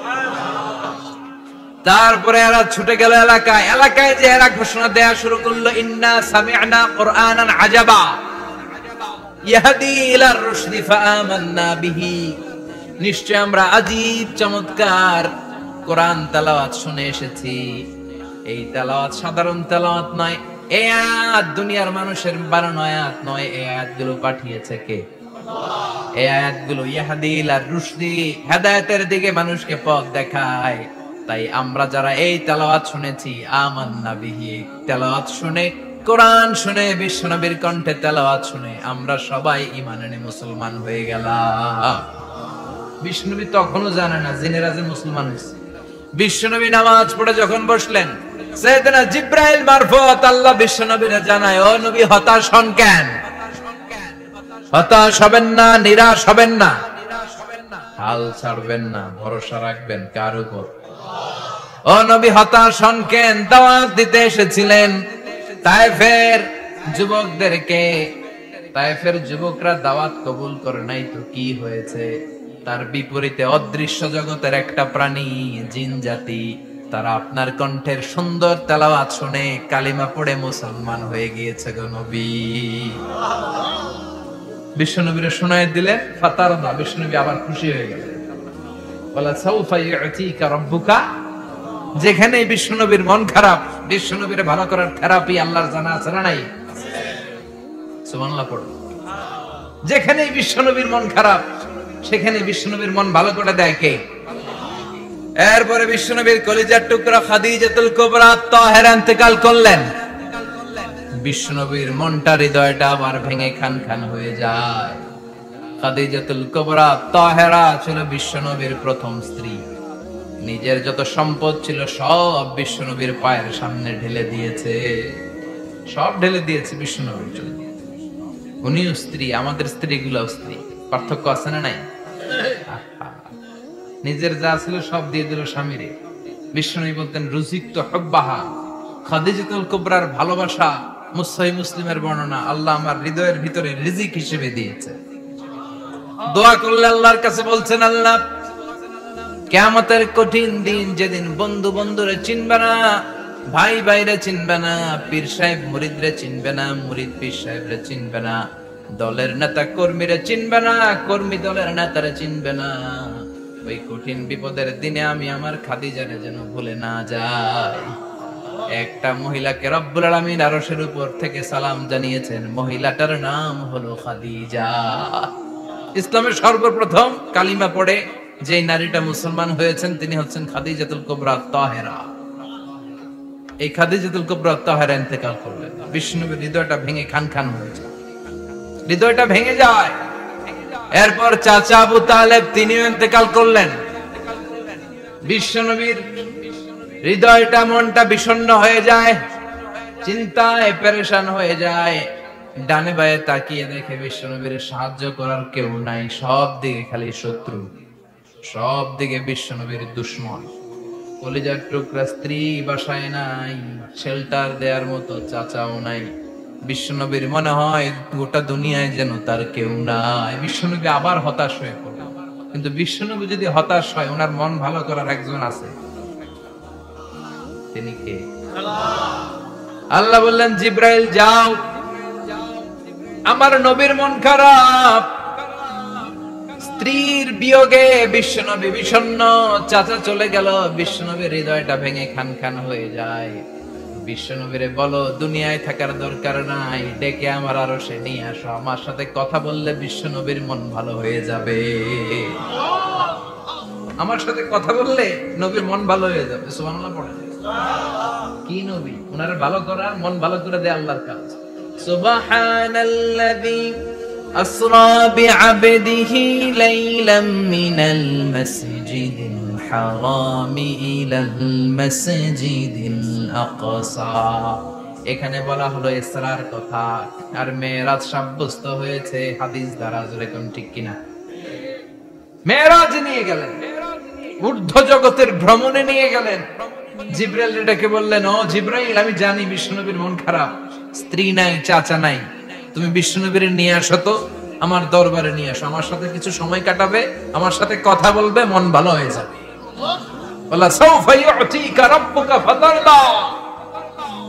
S1: তারপরে এরা ছুটে গেল এলাকায়। এলাকায় যে এরা ঘোষণা দেয়া শুরু করলো, ইন্না সামি'না কুরআনান আজাবা ইয়াহদি ইলার রুশদি ফাআমান্না বিহি। নিশ্চয় আমরা আজীব চমৎকার কোরআন তেলাওয়াত শুনে এসেছি। এই তেলাওয়াত সাধারণ তেলাওয়াত নয়, এই আয়াত দুনিয়ার মানুষের বানানো আয়াত নয়। এই আয়াতগুলো পাঠিয়েছে কে? এই আয়াতগুলো ইয়াহদি ইলার রুশদি, হেদায়েতের দিকে মানুষকে পথ দেখায়। তাই আমরা যারা এই তেলাওয়াত শুনেছি, আমান্না বিহি, তেলাওয়াত শুনে, কোরআন শুনে, বিশ্বনবীর কণ্ঠে তেলাওয়াত শুনে আমরা সবাই ঈমান এনে মুসলমান হয়ে গেলাম। বিশ্বনবী তখনও জানে না জিনেরা যে মুসলমান হয়েছে। বিশ্বনবী নামাজ পড়ে যখন বসলেন, সাইয়েদনা জিবরাইল মারফত আল্লাহ বিশ্বনবীরে জানায়, ও নবী হতাশ হন কেন? হতাশ হবেন না, নিরাশ হবেন না, হাল ছাড়বেন না, ভরসা রাখবেন কার উপর? ও নবী হতাশ হন কেন? দাওয়াত দিতে এসেছিলেন তায়েফের যুবকদেরকে। তায়েফের যুবকরা দাওয়াত কবুল করে নাই তো কি হয়েছে? তার বিপরীতে অদৃশ্য জগতের একটা প্রাণী, জিন জাতি, তারা আপনার কণ্ঠের সুন্দর তেলাওয়াত শুনে কালিমা পড়ে মুসলমান হয়ে গিয়েছে গো নবী। বিশ্বনবীরে শোনায় দিলেন, ফাতারদা, বিশ্বনবী আবার খুশি হয়ে গেলেন। ওয়ালা সাউফা ইউতিকা রাব্বুকা। যেখানে বিশ্বনবীর মন খারাপ, বিশ্বনবীরে ভালো করার থেরাপি আল্লাহর জানা আছে না নাই? সুবহানাল্লাহ পড়ো। যেখানে বিশ্বনবীর মন খারাপ, সেখানে বিশ্বনবীর মন ভালো করে দেয় কে? এরপরে বিশ্বনবীর কলিজার টুকরা খাদিজাতুল কুবরা তাহেরা ইন্তেকাল করলেন। বিশ্বনবীর মনটা, হৃদয়টা আবার ভেঙে খান খান হয়ে যায়। খাদিজাতুল কুবরা তাহেরা ছিল বিশ্বনবীর প্রথম স্ত্রী। নিজের যত সম্পদ ছিল সব বিশ্বনবীর পায়ের সামনে ঢেলে দিয়েছে। সব ঢেলে দিয়েছে বিশ্বনবীর জন্য। উনিও স্ত্রী, আমাদের স্ত্রীগুলো স্ত্রী, পার্থক্য আছে না নাই? নিজের যা ছিল সব দিয়ে দিল স্বামীরে। বিশ্বনবী বলতেন রুজিকত হুব্বাহা, খাদিজাতুল কুবরার ভালোবাসা মুসলিম মুসলিমের বর্ণনা আল্লাহ আমার হৃদয়ের ভিতরে রিজিক হিসেবে দিয়েছে। দোয়া করলে আল্লাহর কাছে বলছেন, আল্লাহ কিয়ামতের কঠিন দিন, যেদিন বন্ধু বন্ধুরে চিনবে না, ভাই ভাইরে চিনবে না, পীর সাহেব মুরিদরে চিনবে না, মুরিদ পীর সাহেবরে চিনবে না, দলের নেতা কর্মীরে চিনবে না, কর্মী দলের নেতারে চিনবে না, ওই কঠিন বিপদের দিনে আমি আমার খাদিজারে যেন ভুলে না যাই। একটা মহিলাকে রব্বুল আলামিন আরশের উপর থেকে সালাম জানিয়েছেন, মহিলাটার নাম হলো খাদিজা। ইসলামের সর্বপ্রথম কালিমা পড়ে যে নারীটা মুসলমান হয়েছেন তিনি হচ্ছেন খাদিজাতুল কুবরা তাহেরা। এই খাদিজাতুল কুবরা তাহেরা ইন্তেকাল করলেন। বিষ্ণুনবীর হৃদয়টা ভেঙে খান খান হয়ে যায়, হৃদয়টা ভেঙে যায়। এরপর চাচা আবু তালেব তিনিও ইন্তেকাল করলেন। বিশ্বনবীর হৃদয়টা মনটা বিষণ্ণ হয়ে যায়, চিন্তায় পেরেশান হয়ে যায়। ডানে বায়ে তাকিয়ে দেখে বিশ্বনবীর সাহায্য করার কেউ নাই, সব দিকে খালি শত্রু, সব দিকে বিশ্বনবীর দুশ্মন। কলিজার টুকরা স্ত্রী বাসায় নাই, শেল্টার দেওয়ার মতো চাচাও নাই। বিশ্বনবীর মনে হয় গোটা দুনিয়ায় যেন তার কেউ নাই। বিশ্বনবী আবার হতাশ হয়ে পড়ল। কিন্তু বিশ্বনবী যদি হতাশ হয়, ওনার মন ভালো করার একজন আছে, তিনি কে? আল্লাহ বললেন, জিব্রাইল যাও, আমার নবীর মন খারাপ, স্ত্রীর বিয়োগে বিশ্বনবী বিষণ্ণ, চাচা চলে গেল, বিশ্বনবীর হৃদয়টা ভেঙে খান খান হয়ে যায়। বিশ্বনবীরে বলো দুনিয়ায় থাকার দরকার নাই, ডেকে আমার আরশে নিয়ে আসো, আমার সাথে কথা বললে বিশ্বনবীর মন ভালো হয়ে যাবে। আমার সাথে কথা বললে নবীর মন ভালো হয়ে যাবে। সুবহানাল্লাহ পড়েন। কি নবী, ওনার ভালো করা, মন ভালো করে দেয় আল্লাহর কাজ। সুবহানাল্লাযী আসরা বিআবদিহি লাইলাম মিনাল মাসজিদিল হারাম ইলাল মাসজিদিল আকসা। এখানে বলা হলো ইসরার কথা, আর মেরাজ সাব্যস্ত হয়েছে হাদিস দ্বারা। যেরকম ঠিক কিনা? মেরাজ নিয়ে গেলেন, ঊর্ধ্ব জগতের ভ্রমণে নিয়ে গেলেন। জিব্রাইল এটাকে বললেন, ও জিব্রাইল, আমি জানি বিশ্বনবীর মন খারাপ, স্ত্রী নাই, চাচা নাই, তুমি বিশ্বনবীর নিয়ে আসো তো, আমার দরবারে নিয়ে আসো, আমার সাথে কিছু সময় কাটাবে, আমার সাথে কথা বলবে, মন ভালো হয়ে যাবে। বলা সাউফা ইউতিকা রাব্বুকা ফাতারদা।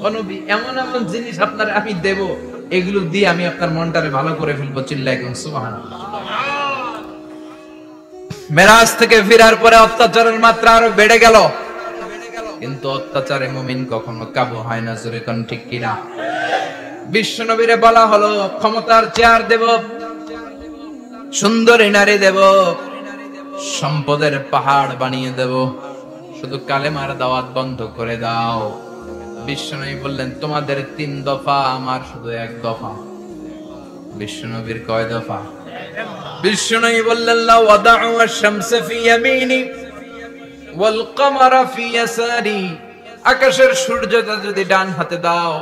S1: ও নবী, এমন এমন জিনিস আপনার আমি দেব, এগুলো দিয়ে আমি আপনার মনটারে ভালো করে ফেলবো। চিল্লায় কোন সুবহানাল্লাহ। মেরাজ থেকে ফেরার পরে অত্যাচারের মাত্রা আরো বেড়ে গেল, কিন্তু অত্যাচারে মুমিন কখনো কাবু হয় না। জোরে কোন ঠিক কিনা? বিশ্বনবীরে বলা হলো, ক্ষমতার চেয়ার দেব, সুন্দরী নারী দেব, সম্পদের পাহাড় বানিয়ে দেব, শুধু কালেমার দাওয়াত বন্ধ করে দাও। বিশ্বনবী বললেন, তোমাদের 3 দফা, আমার শুধু 1 দফা। বিশ্বনবীর কয় দফা? বিশ্বনবী বললেন, লা ওয়াদাউ আশ-শামসা ফি ইয়ামিনি ওয়াল কামারা ফি ইয়াসারি। আকাশের সূর্যটা যদি ডান হাতে দাও,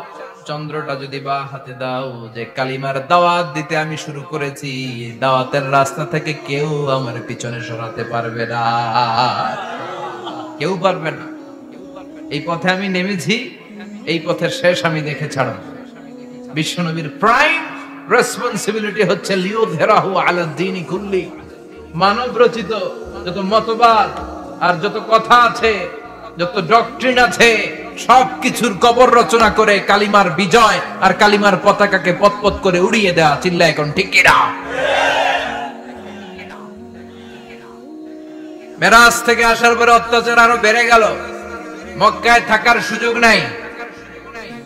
S1: চন্দ্রটা যদি বা হাতে দাও, যে কালিমার দাওয়াত দিতে আমি শুরু করেছি, দাওয়াতের রাস্তা থেকে কেউ আমার পিছনে সরাতে পারবে না, কেউ পারবে না। এই পথে আমি নেমেছি, এই পথের শেষ আমি দেখে ছাড়ব। বিশ্বনবীর প্রাইম রেসপন্সিবিলিটি হচ্ছে লিউযহিরাহু আলা দ্বীনি কুল্লি। মানব রচিত যত মতবাদ আর যত কথা আছে, যত ডক্ট্রিন আছে, সবকিছুর কবর রচনা করে কালিমার বিজয় আর কালিমার পতাকাকে পতপত করে উড়িয়ে দেওয়া। চিল্লায় এখন ঠিক কিনা? মেরাজ থেকে আসার পরে অত্যাচার আরো বেড়ে গেল। মক্কায় থাকার সুযোগ নাই,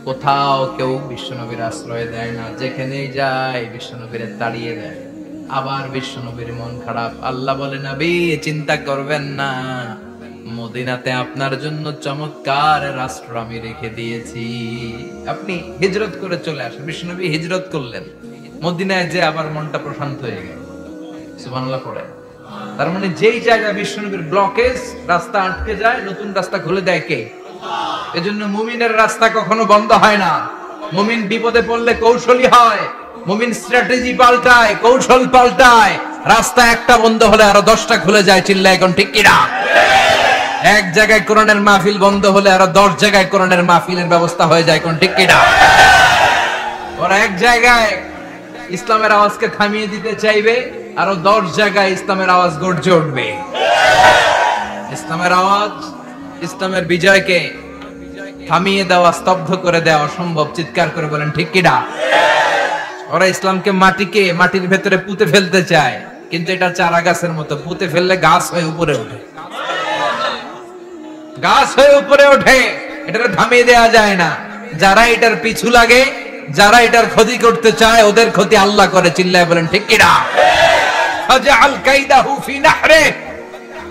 S1: কোথাও কেউ বিশ্বনবীর আশ্রয় দেয় না, যেখানেই যায় বিশ্বনবীর তাড়িয়ে দেয়। আবার বিশ্বনবীর মন খারাপ। আল্লাহ বলে, নবী চিন্তা করবেন না, মদিনাতে আপনার জন্য চমৎকার রাষ্ট্র আমি রেখে দিয়েছি, আপনি হিজরত করে চলে আসেন। বিশ্বনবী হিজরত করলেন, মদিনায় যে আবার মনটা প্রশান্ত হয়ে গেল। সুবহানাল্লাহ পড়ে। তার মানে যেই জায়গায় বিশ্বনবীর ব্লকেজ, রাস্তা আটকে যায়, নতুন রাস্তা খুলে দেয় কে? এজন্য মুমিনের রাস্তা কখনো বন্ধ হয় না। মুমিন বিপদে পড়লে কৌশলী হয়, মুমিন স্ট্র্যাটেজি পাল্টায়, কৌশল পাল্টায়। রাস্তা একটা বন্ধ হলে আরো 10টা খুলে যায়, চিল্লায় এখন ঠিক কিনা? এক জায়গায় কোরআনের মাহফিল বন্ধ হলে আরো 10 জায়গায় কোরআনের মাহফিলের ব্যবস্থা হয়ে যায়, কোন ঠিক কিনা? ওরা এক জায়গায় ইসলামের আওয়াজকে থামিয়ে দিতে চাইবে, আরো 10 জায়গায় ইসলামের আওয়াজ গর্জে উঠবে। ইসলামের আওয়াজ, ইসলামের বিজয়কে থামিয়ে দেওয়া, স্তব্ধ করে দেওয়া অসম্ভব। চিৎকার করে বলেন ঠিক কিনা? ওরা ইসলামকে মাটির ভেতরে পুঁতে ফেলতে চায়, কিন্তু এটা চারা গাছের মতো, পুঁতে ফেললে গাছ হয়ে উপরে ওঠে, গাছ হয়ে উপরে ওঠে। এটা থামিয়ে দেওয়া যায় না। যারা এটার পিছু লাগে, যারা এটার ক্ষতি করতে চায়, ওদের ক্ষতি আল্লাহ করে। চিল্লায় বলেন ঠিক কিনা? ফাজআল কাইদাহু ফি নাহরি।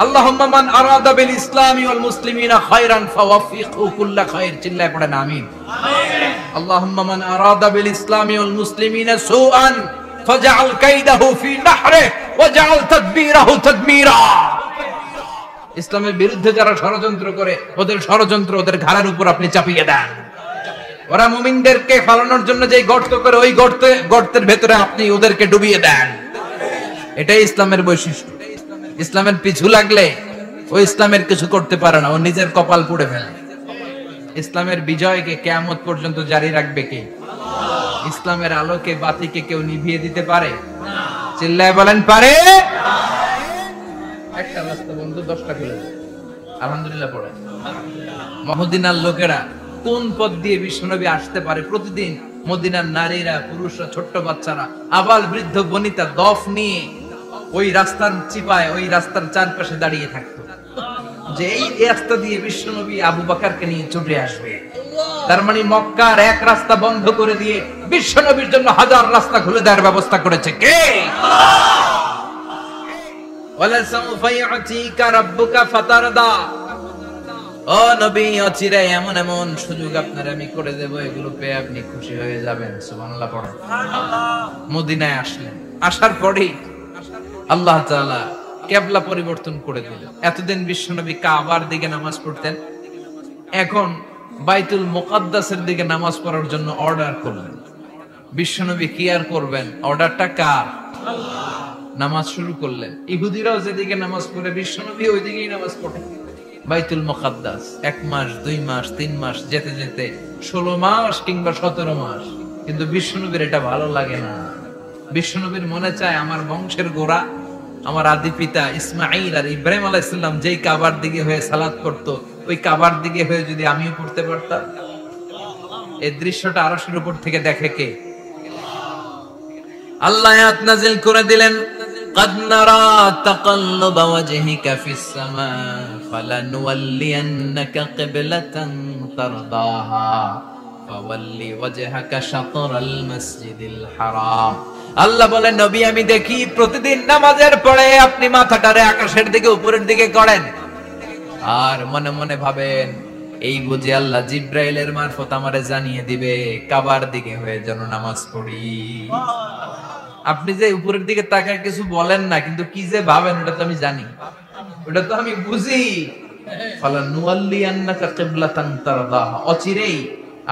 S1: আল্লাহুম্মা মান আরাদা বিল ইসলামি ওয়াল মুসলিমিনা খায়রান ফাওয়াফিকহু কুল্লা খায়র। চিল্লায় পড়েন আমিন। আল্লাহুম্মা মান আরাদা বিল ইসলামি ওয়াল মুসলিমিনা সুআন ফাজআল কাইদাহু ফি নাহরি ওয়াজআল তাদবীরাহু তাদমীরা। ইসলামের বিরুদ্ধে যারা ষড়যন্ত্র করে, ওদের ষড়যন্ত্র ওদের ঘাড়ের উপর আপনি চাপিয়ে দেন। ওরা মুমিনদেরকে ফালানোর জন্য যে গর্ত করে, ওই গর্তের ভেতরে আপনি ওদেরকে ডুবিয়ে দেন। এটাই ইসলামের বৈশিষ্ট্য। ইসলামের পিছু লাগলে ও ইসলামের কিছু করতে পারে না, ও নিজের কপাল পুড়ে ফেলে। ইসলামের বিজয়কে কিয়ামত পর্যন্ত জারি রাখবে কে? ইসলামের আলোকে বাতিকে কেউ নিভিয়ে দিতে পারে? চিল্লায় বলেন পারে? একটা রাস্তা বন্ধ, 10টা খুলে যায়। আলহামদুলিল্লাহ পড়ে। মদিনার লোকেরা কোন পথ দিয়ে বিশ্বনবী আসতে পারে? প্রতিদিন মদিনার নারীরা, পুরুষরা, ছোট্ট বাচ্চারা, আবাল বৃদ্ধ বনিতা দফ নিয়ে ওই রাস্তার চিপায়, ওই রাস্তার চারপাশে দাঁড়িয়ে থাকতো, যে এই রাস্তা দিয়ে বিশ্বনবী আবু বকরকে নিয়ে ছুটে আসবে। তার মানে মক্কার এক রাস্তা বন্ধ করে দিয়ে বিশ্বনবীর জন্য হাজার রাস্তা খুলে দেওয়ার ব্যবস্থা করেছে কে? ওয়ালা সাউফা ইয়াতিকা রাব্বুকা ফাতারদা। ও নবী, অচিরে এমন এমন সুযোগ আপনার আমি করে দেব, এগুলো পেয়ে আপনি খুশি হয়ে যাবেন। সুবহানাল্লাহ পড়েন। মদিনায় আসলেন, আসার পরেই আল্লাহ তাআলা কিবলা পরিবর্তন করে দিলেন। এতদিন বিশ্বনবী কাবার দিকে নামাজ পড়তেন, এখন বাইতুল মুকাদ্দাসের দিকে নামাজ পড়ার জন্য অর্ডার করলেন। বিশ্বনবী কি আর করবেন? অর্ডারটা কার? নামাজ শুরু করলেন। ইহুদিরাও যেদিকে নামাজ পড়ে, বিশ্বনবী ওই দিকেই নামাজ পড়ে। বাইতুল মুকাদ্দাস 1 মাস, 2 মাস, 3 মাস, যেতে যেতে 16 মাস কিংবা 17 মাস। কিন্তু বিশ্বনবীর এটা ভালো লাগে না। বিশ্বনবীর মনে চায়, আমার বংশের গোড়া, আমার আদি পিতা ইসমাঈল আর ইব্রাহিম আলাইহিস সালাম যেই কাবার দিকে হয়ে সালাত করতো, ওই কাবার দিকে হয়ে যদি আমিও পড়তে পারতাম। এই দৃশ্যটা আরশের উপর থেকে দেখে কে? আল্লাহ আয়াত নাযিল করে দিলেন, قد نرى تقلب وجهك في السماء فلنولينك قبلة ترضاها فول وجهك شطر المسجد الحرام। আল্লাহ বলেন, নবী আমি দেখি প্রতিদিন নামাজের পরে আপনি মাথাটারে আকাশের দিকে, উপরের দিকে করেন, আর মনে মনে ভাবেন এই বুঝি আল্লাহ জিব্রাইলের মারফত আমারে জানিয়ে দিবে কাবার দিকে হয়ে যেন নামাজ পড়ি। আপনি যে উপরের দিকে তাকায় কিছু বলেন না, কিন্তু কি যে ভাবেন ওটা তো আমি জানি, ওটা তো আমি বুঝি। ফালানুওয়াল্লিয়ান্নাকা কিবলাতান তারদাহা, অচিরেই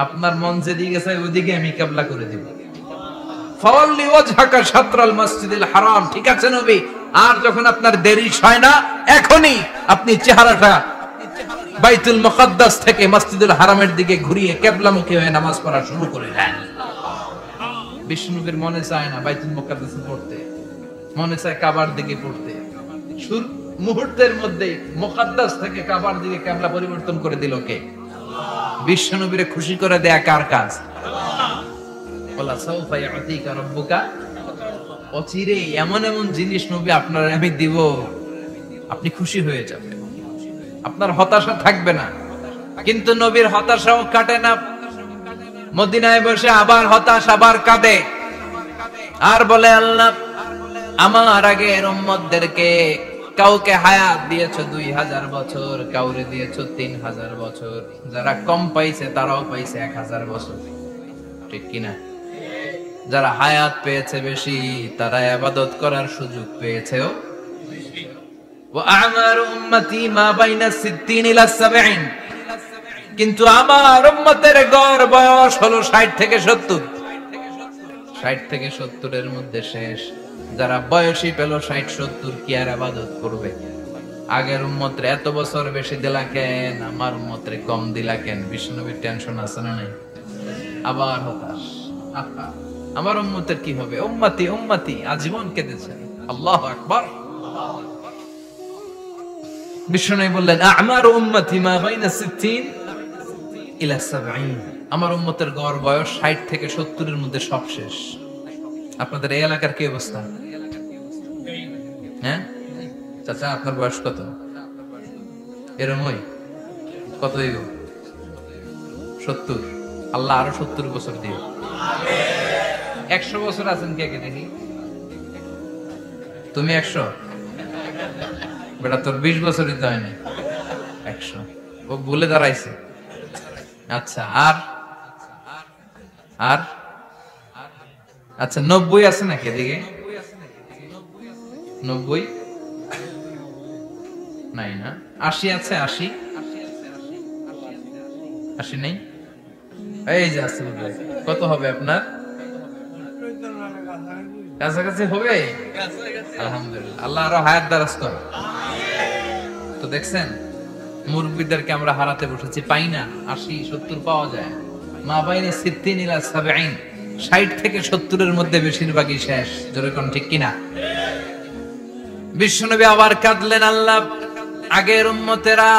S1: আপনার মন যেদিকে চায় ওইদিকে আমি কিবলা করে দেব। ফাওয়াল্লি ওয়াজহাকা শাতরাল মসজিদিল হারাম। ঠিক আছে নবী, আর যখন আপনার দেরি হয় না, এখনই আপনি চেহারাটা বাইতুল মুকাদ্দাস থেকে মসজিদুল হারামের দিকে ঘুরিয়ে কিবলামুখী হয়ে নামাজ পড়া শুরু করে দেন। বিষ্ণুবীর মনে চায় না বাইতুল মুকাদ্দাসে পড়তে, মনে চায় কাবার দিকে পড়তে। মুহূর্তের মধ্যে মুকাদ্দাস থেকে কাবার দিকে কিবলা পরিবর্তন করে দিল কে? বিশ্বনবীরে খুশি করে দেয়া কার কাজ? ওয়ালা সাউফা ইয়াতিকা রাব্বুকা। অচিরে এমন এমন জিনিস নবী আপনার আমি দিব, আপনি খুশি হয়ে যাবেন, আপনার হতাশা থাকবে না। কিন্তু নবীর হতাশাও কাটে না। মদিনায় বসে আবার হতাশ, আবার কাঁদে, আর বলে আল্লাহ আমার আগের উম্মতদেরকে কাউকে হায়াত দিয়েছো 2000 বছর, কাউরে দিয়েছো 3000 বছর, যারা কম পাইছে তারাও পাইছে 1000 বছর, ঠিক কিনা? যারা হায়াত পেয়েছে বেশি, তারা ইবাদত করার সুযোগ পেয়েছেও বেশি। ওয়া আমারু উম্মতি মা বাইনা 60 ইলা 70। কিন্তু আমার উম্মতের গড় বয়স হলো 60 থেকে 70। 60 থেকে 70 এর মধ্যে শেষ। যারা বয়সী পেল 60-70 কি আর ইবাদত করবে? আগের উম্মতরে এত বছর বেশি দিলা কেন, আমার উম্মতরে কম দিলা কেন? বিষ্ণুনবীর টেনশন আছে না নাই? আবার হতাশ, আমার উম্মতের কি হবে? উম্মতি উম্মতি আজীবন কেঁদেছেন। আল্লাহু আকবার। বিষ্ণু বললেন আমার উম্মতি মা বাইনা 60 ইলা 70। আমার উম্মতের গড় বয়স 60 থেকে 70 এর মধ্যে সব শেষ। আপনাদের এই এলাকার কি অবস্থা? হ্যাঁ চাচা, আপনার বয়স কত? এরমই কত? 70। আল্লাহ আরো 70 বছর দিও। 100 বছর আছেন কে কে দেখি? তুমি 100? বেটা তোর 20 বছরই তো হয়নি। 100 ও ভুলে দাঁড়াইছে। আচ্ছা আর আর আচ্ছা 90 আছে নাকি এদিকে? 90 নাই না? 80 আছে? 80 নেই? এই যে আছে। কত হবে আপনার? কাছাকাছি হবে? আলহামদুলিল্লাহ, আল্লাহ আরো হায়াত দারাজ করে। তো দেখছেন মুরব্বীদেরকে আমরা হারাতে বসেছি, পাই না। 80-70 পাওয়া যায়। মা বাইনা 60 ইলা 70, 60 থেকে 70 এর মধ্যে বেশিরভাগই শেষ। যেরকম ঠিক কিনা? বিশ্বনবী আবার কাঁদলেন, আল্লাহ আগের উম্মতেরা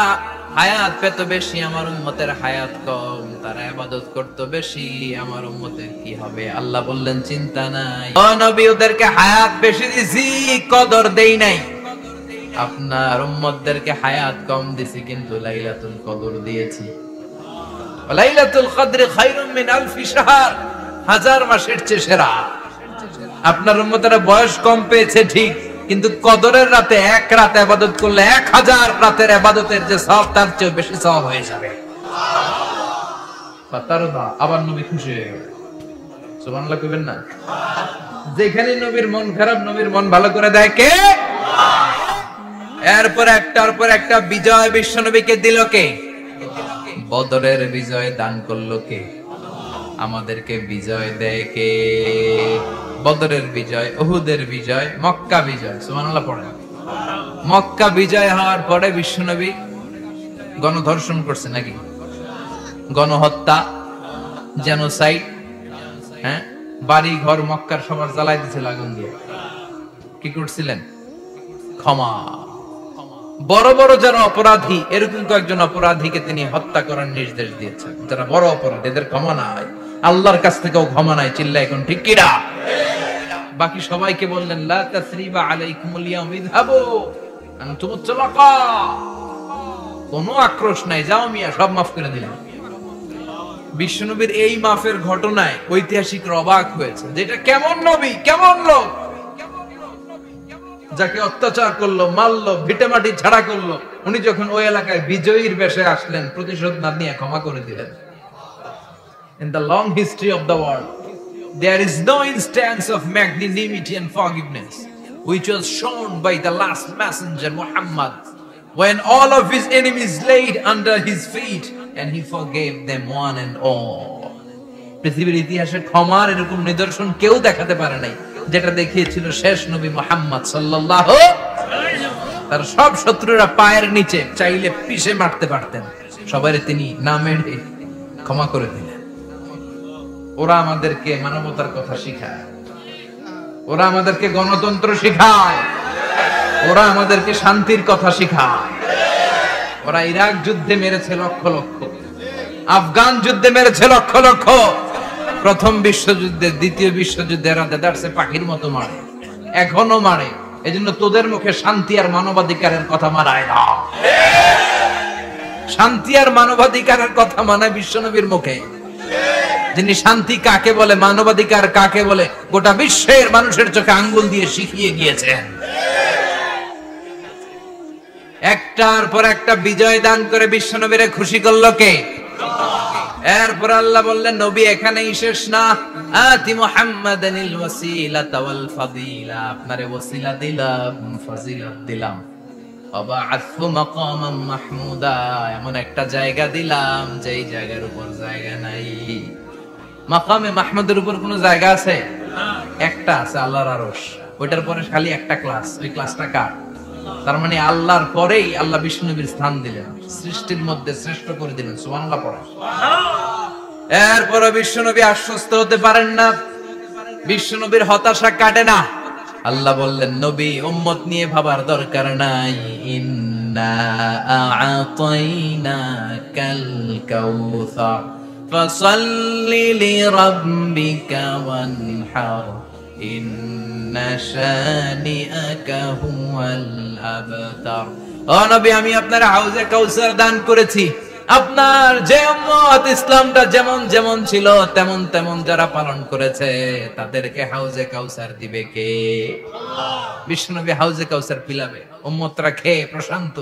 S1: হায়াত পেত বেশি, আমার উম্মতের হায়াত কম, তারা ইবাদত করত বেশি, আমার উম্মতের কি হবে? আল্লাহ বললেন চিন্তা নাই, ও নবী ওদেরকে হায়াত বেশি দিছি, কদর দেই নাই। আপনার উম্মতদেরকে হায়াত কম দিছি, কিন্তু লাইলাতুল কদর দিয়েছি। লাইলাতুল কদর খায়রুম মিন আলফি শাহর, 1000 মাসের চেয়ে সেরা। আপনার উম্মতেরা বয়স কম পেয়েছে ঠিক, কিন্তু কদরের রাতে এক রাত ইবাদত করলে 1000 রাতের ইবাদতের যে সওয়াব তার চেয়ে বেশি সওয়াব হয়ে যাবে। ফাতারদা, আবার নবী খুশি হয়ে গেলেন। সুবহানাল্লাহ কইবেন না? যেখানে নবীর মন খারাপ, নবীর মন ভালো করে দেয় কে? এরপর একটার পর একটা বিজয় বিশ্বনবীকে দিল কে? বদরের বিজয় দান করলো কে? আমাদেরকে বিজয় দেয় কে? বদরের বিজয়, উহুদের বিজয়, মক্কা বিজয়। সুবহানাল্লাহ পড়েন। মক্কা বিজয় হওয়ার পরে বিশ্বনবী গণধর্ষণ করছে নাকি? গণহত্যা, জেনোসাইড, হ্যাঁ, বাড়ি ঘর মক্কার সবার জ্বালাই দিয়েছিল আগুন দিয়ে। কি করছিলেন? ক্ষমা। বড় বড় যারা অপরাধী, এরকম কয়েকজন অপরাধীকে তিনি হত্যা করার নির্দেশ দিয়েছেন। যারা বড় অপরাধী, এদের ক্ষমা নাই, আল্লাহর কাছ থেকেও ক্ষমা নাই। চিল্লা এখন ঠিক কিনা? বাকি সবাইকে বললেন লা তাসরিবা আলাইকুমুল ইয়াউম ইযহাবু আনতুমুত তুলাকা, কোনো আক্রোশ নাই, যাও মিয়া, সব মাফ করে দিলাম। বিশ্বনবীর এই মাফের ঘটনায় ঐতিহাসিকরা অবাক হয়েছে, যেটা কেমন নবী, কেমন লোক, যাকে অত্যাচার করলো, মারলো, ভিটেমাটি ছাড়া করলো, উনি যখন ওই এলাকায় বিজয়ীর বেশে আসলেন, প্রতিশোধ না নিয়ে ক্ষমা করে দিলেন। In the long history of the world, there is no instance of magnanimity and forgiveness which was shown by the last messenger Muhammad, when all of his enemies laid under his feet and he forgave them one and all. পৃথিবীর ইতিহাসে ক্ষমার এরকম নিদর্শন কেউ দেখাতে পারে নাই, যেটা দেখিয়েছিল শেষ নবী মুহাম্মদ সাল্লাল্লাহু আলাইহি ওয়াসাল্লাম। তার সব শত্রুরা পায়ের নিচে চাইলে পিষে মারতে পারতেন, সবাই তিনি না মেরে ক্ষমা করে দিলেন। ওরা আমাদেরকে মানবতার কথা শিখায়, ওরা আমাদেরকে গণতন্ত্র শিখায়, ওরা আমাদেরকে শান্তির কথা শিখায়। ওরা ইরাক যুদ্ধে মেরেছে লক্ষ লক্ষ, আফগান যুদ্ধে মেরেছে লক্ষ লক্ষ, প্রথম বিশ্বযুদ্ধে, দ্বিতীয় যুদ্ধে এরা দেদারসে পাখির মতো মারে, এখনো মারে। এজন্য তোদের মুখে শান্তি আর মানবাধিকারের কথা মানায় না। শান্তি আর মানবাধিকারের কথা মানায় বিশ্বনবীর মুখে, যিনি শান্তি কাকে বলে, মানবাধিকার কাকে বলে, গোটা বিশ্বের মানুষের চোখে আঙ্গুল দিয়ে শিখিয়ে গিয়েছেন। একটার পর একটা বিজয় দান করে বিশ্বনবীরে খুশি করলো কে? এরপর আল্লাহ বললেন নবী এখানেই শেষ না, আতি মুহাম্মাদানিল ওয়াসিলাতা ওয়াল ফাদিলা, আপনারে ওয়াসিলা দিলাম, ফাজিলত দিলাম। ওয়াবা'আথহু মাকামান মাহমুদা, এমন একটা জায়গা দিলাম যেই জায়গার উপর জায়গা নাই। মাকামে মাহমুদের উপর কোনো জায়গা আছে? একটা আছে, আল্লাহর আরশ। ওইটার পরে খালি একটা ক্লাস, ওই ক্লাসটা কার? তার মানে আল্লাহর পরেই আল্লাহ বিষ্ণু নবীর স্থান দিলেন, সৃষ্টির মধ্যে শ্রেষ্ঠ করে দিলেন। সুবহানাল্লাহ পড়েন। এরপরে বিষ্ণু নবী আশ্বস্ত হতে পারেন না, বিষ্ণু নবীর হতাশা কাটে না। আল্লাহ বললেন, নবী উম্মত নিয়ে ভাবার দরকার নাই। ইন্না আ'তাইনাকাল কাউসার ফাসাল্লি লিরাব্বিকা ওয়ানহার ইন্না শানিআকা হুয়াল আবতার। ও নবী, আমি আপনার হাউজে কাউসার দান করেছি। আপনার যে উম্মত ইসলামটা যেমন যেমন ছিল তেমন তেমন যারা পালন করেছে তাদেরকে হাউজে কাউসার দিবে কে? বিষ্ণু নবী হাউজে কাউসার পিলাবে, উম্মতরা খেয়ে প্রশান্ত।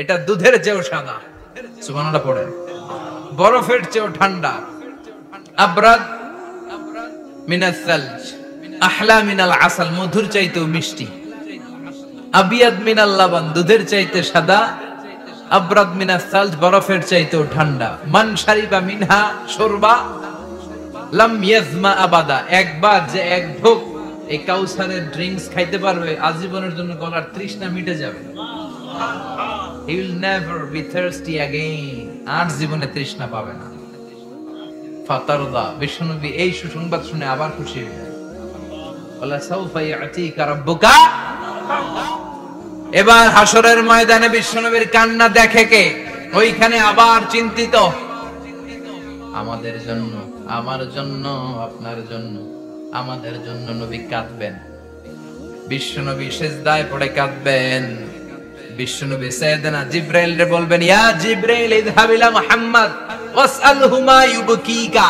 S1: এটা দুধের চেয়েও সাদা, সুবহানাল্লাহ পড়ে, বরফের চেয়েও ঠান্ডা। আবরাদ মিনাস সালজ আহলা মিনাল আসাল, মধুর চাইতেও মিষ্টি। আবিয়াদ মিনাল লাবান, দুধের চাইতে সাদা। আবরাদ মিনাস সালজ, বরফের চাইতেও ঠান্ডা। মান শারিবা মিনহা শুরবা লাম ইয়াজমা আবাদা, একবার যে এক ঢোক এই কাউসারের ড্রিঙ্কস খাইতে পারবে আজীবনের জন্য গলার তৃষ্ণা মিটে যাবে। He will never be thirsty again, আর জীবনে তৃষ্ণা পাবে না। ফাতারদা, বিশ্বনবী এই সুসংবাদ শুনে আবার খুশি হলেন। ওয়ালা সাউফা ইয়াতিকা রাব্বুকা। এবার হাসরের ময়দানে বিশ্বনবীর কান্না দেখে কে? ওইখানে আবার চিন্তিত, আমাদের জন্য, আমার জন্য, আপনার জন্য, আমাদের জন্য নবী কাঁদবেন। বিশ্বনবী সিজদায় পড়ে কাঁদবেন। বিশ্বনবী সাইয়েদনা জিবরাইলকে বলবেন, ইয়া জিবরাইল ইযহাব ইলা মুহাম্মদ ওয়াসআলহু মা ইউবকিকা।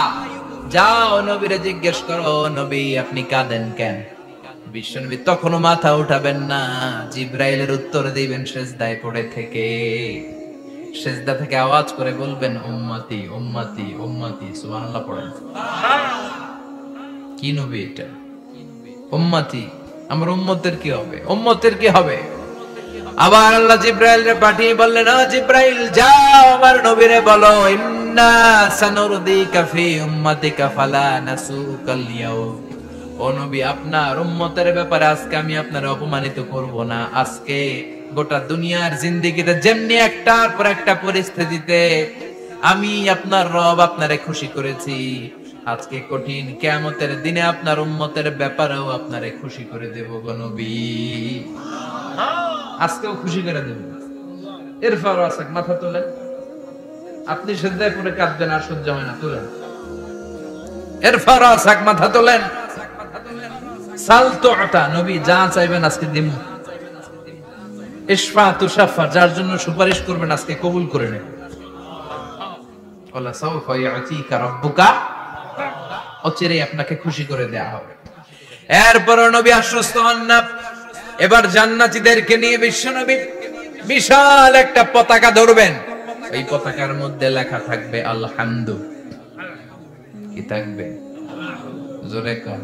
S1: যাও নবীরে জিজ্ঞেস করো, নবী আপনি কাঁদেন কেন? বিশ্বনবী তখনও মাথা উঠাবেন না, জিবরাইলের উত্তর দিবেন সিজদায় পড়ে থেকে। সিজদা থেকে আওয়াজ করে বলবেন, উম্মতি উম্মতি উম্মতি। সুবহানাল্লাহ পড়েন। কি নবী এটা? উম্মতি, আমার উম্মতের কি হবে? উম্মতের কি হবে? আবার আল্লাহ জিবরাইলকে পাঠিয়ে বললেন, ও জিবরাইল যাও আমার নবীরে বলো, ইন্না সানুরদিকা ফি উম্মতিকা ফালা নাসুকাল ইয়াউম। ও নবী, আপনার উম্মতের ব্যাপারে আজকে আমি আপনার অপমানিত করব না। আজকে গোটা দুনিয়ার জিন্দেগিতে যেমনি একটার পর একটা পরিস্থিতিতে আমি আপনার রব আপনারে খুশি করেছি, আজকে কঠিন কিয়ামতের দিনে আপনার উম্মতের ব্যাপারেও আপনারে খুশি করে দেব গো নবী। আজকেও খুশি করে দেব। এরপর আসাক, মাথা তোলেন। আপনি সিজদায় পড়ে কাঁদবেন, আর সহ্য হয় না, তোলেন। এরপর আসাক, মাথা তোলেন। সাল তু'তা, নবী যা চাইবেন আজকে দিন। ইশফা তুশাফা, যার জন্য সুপারিশ করবেন আজকে কবুল করে নেন। ওয়ালা সাউফা ইয়াতিকা রাব্বুকা, অচিরেই আপনাকে খুশি করে দেয়া হবে। এরপর নবী আশ্বস্ত হন না। এবার জান্নাতীদেরকে নিয়ে বিশ্বনবী বিশাল একটা পতাকা ধরবেন। এই পতাকার মধ্যে লেখা থাকবে আলহামদু। কি থাকবে? জোরে কোন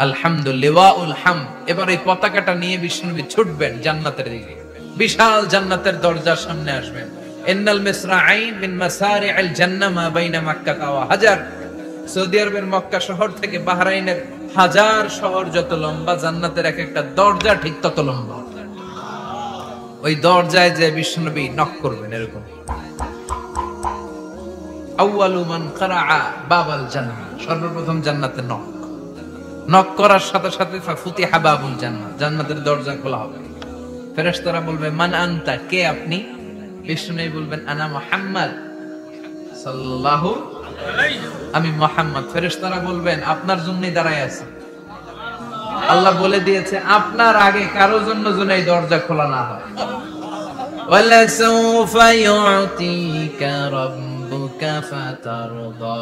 S1: আলহামদুলিল্লাহুল হামদ। এবার এই পতাকাটা নিয়ে বিশ্বনবী ছুটবেন জান্নাতের দিকে। বিশাল জান্নাতের দরজার সামনে আসবেন। ইন্নাল মিসরাঈন মিন মাসারি'আল জান্নাহ মা বাইনা মাক্কাহ ওয়া হাজার। সৌদি আরবের মক্কা শহর থেকে বাহরাইনের হাজার শহর যত লম্বা, জান্নাতের এক একটা দরজা ঠিক তত লম্বা। ওই দরজায় যে বিশ্বনবী নক করবেন এরকম, আউয়ালু মান কারাআ বাবাল জান্নাহ, সর্বপ্রথম জান্নাতে নক। নক করার সাথে সাথে ফাফুতিহা বাবুল জান্নাহ, জান্নাতের দরজা খোলা হবে। ফেরেশতারা বলবে, মান আনতা, কে আপনি? বিশ্বনবী বলবেন, আনা মুহাম্মদ সাল্লাল্লাহু আলাইহি, আমি মুহাম্মদ। ফেরেশতারা বলবেন, আপনার জন্যই দাঁড়ায় আছি। আল্লাহ বলে দিয়েছে আপনার আগে কারো জন্য যেন এই দরজা খোলা না হয়। ওয়ালা সাউফা ইউতিকা রাব্বুকা ফাতারদা।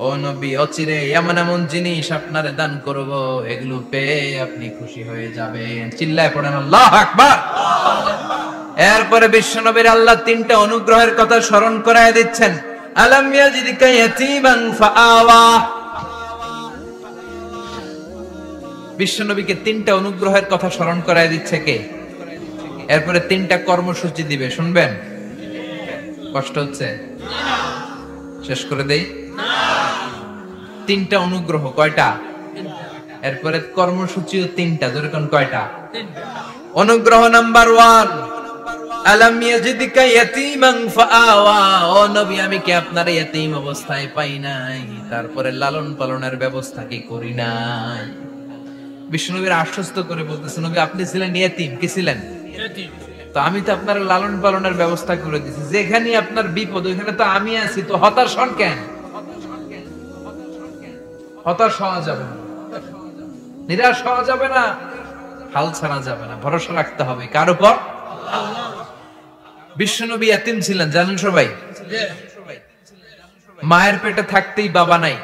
S1: ও নবী, অচিরে এমন এমন জিনিস আপনারে দান করব, এগুলো পেয়ে আপনি খুশি হয়ে যাবেন। চিল্লায় পড়েন আল্লাহু আকবার। এরপরে বিশ্বনবীর আল্লাহ তিনটা অনুগ্রহের কথা স্মরণ করায় দিচ্ছেন। আলাম ইয়াজিদকা ইয়াতীমান ফাআওয়া। বিশ্বনবীকে তিনটা অনুগ্রহের কথা স্মরণ করায় দিচ্ছে কে? এরপরে 3টা কর্মসূচি দিবে, শুনবেন? কষ্ট হচ্ছে? শেষ করে দেই। 3টা অনুগ্রহ, কয়টা? এরপরে কর্মসূচিও 3টা, যেরকম কয়টা? অনুগ্রহ নাম্বার 1, আলাম ইয়াজিদিকা ইয়াতীমান ফাআওয়া, ও নবী আমি কি আপনার ইয়াতীম অবস্থায় পাই নাই, তারপরে লালন পালনের ব্যবস্থা কি করি নাই? বিষ্ণুনবীর আশ্বস্ত করে বলতেছেন, নবী আপনি ছিলেন ইয়াতীম, কি ছিলেন? ইয়াতীম। তো আমি তো আপনার লালন পালনের ব্যবস্থা করে দিয়েছি, যেখানে আপনার বিপদ ওইখানে তো আমি আছি, তো হতাশ হন কেন? হতাশ হওয়া যাবে না, নিরাশ হওয়া যাবে না, হাল ছাড়া যাবে না, ভরসা রাখতে হবে কার উপর? আল্লাহ। বিশ্বনবী ইয়াতীম ছিলেন, জানেন সবাই? মায়ের পেটে থাকতেই বাবা নাই।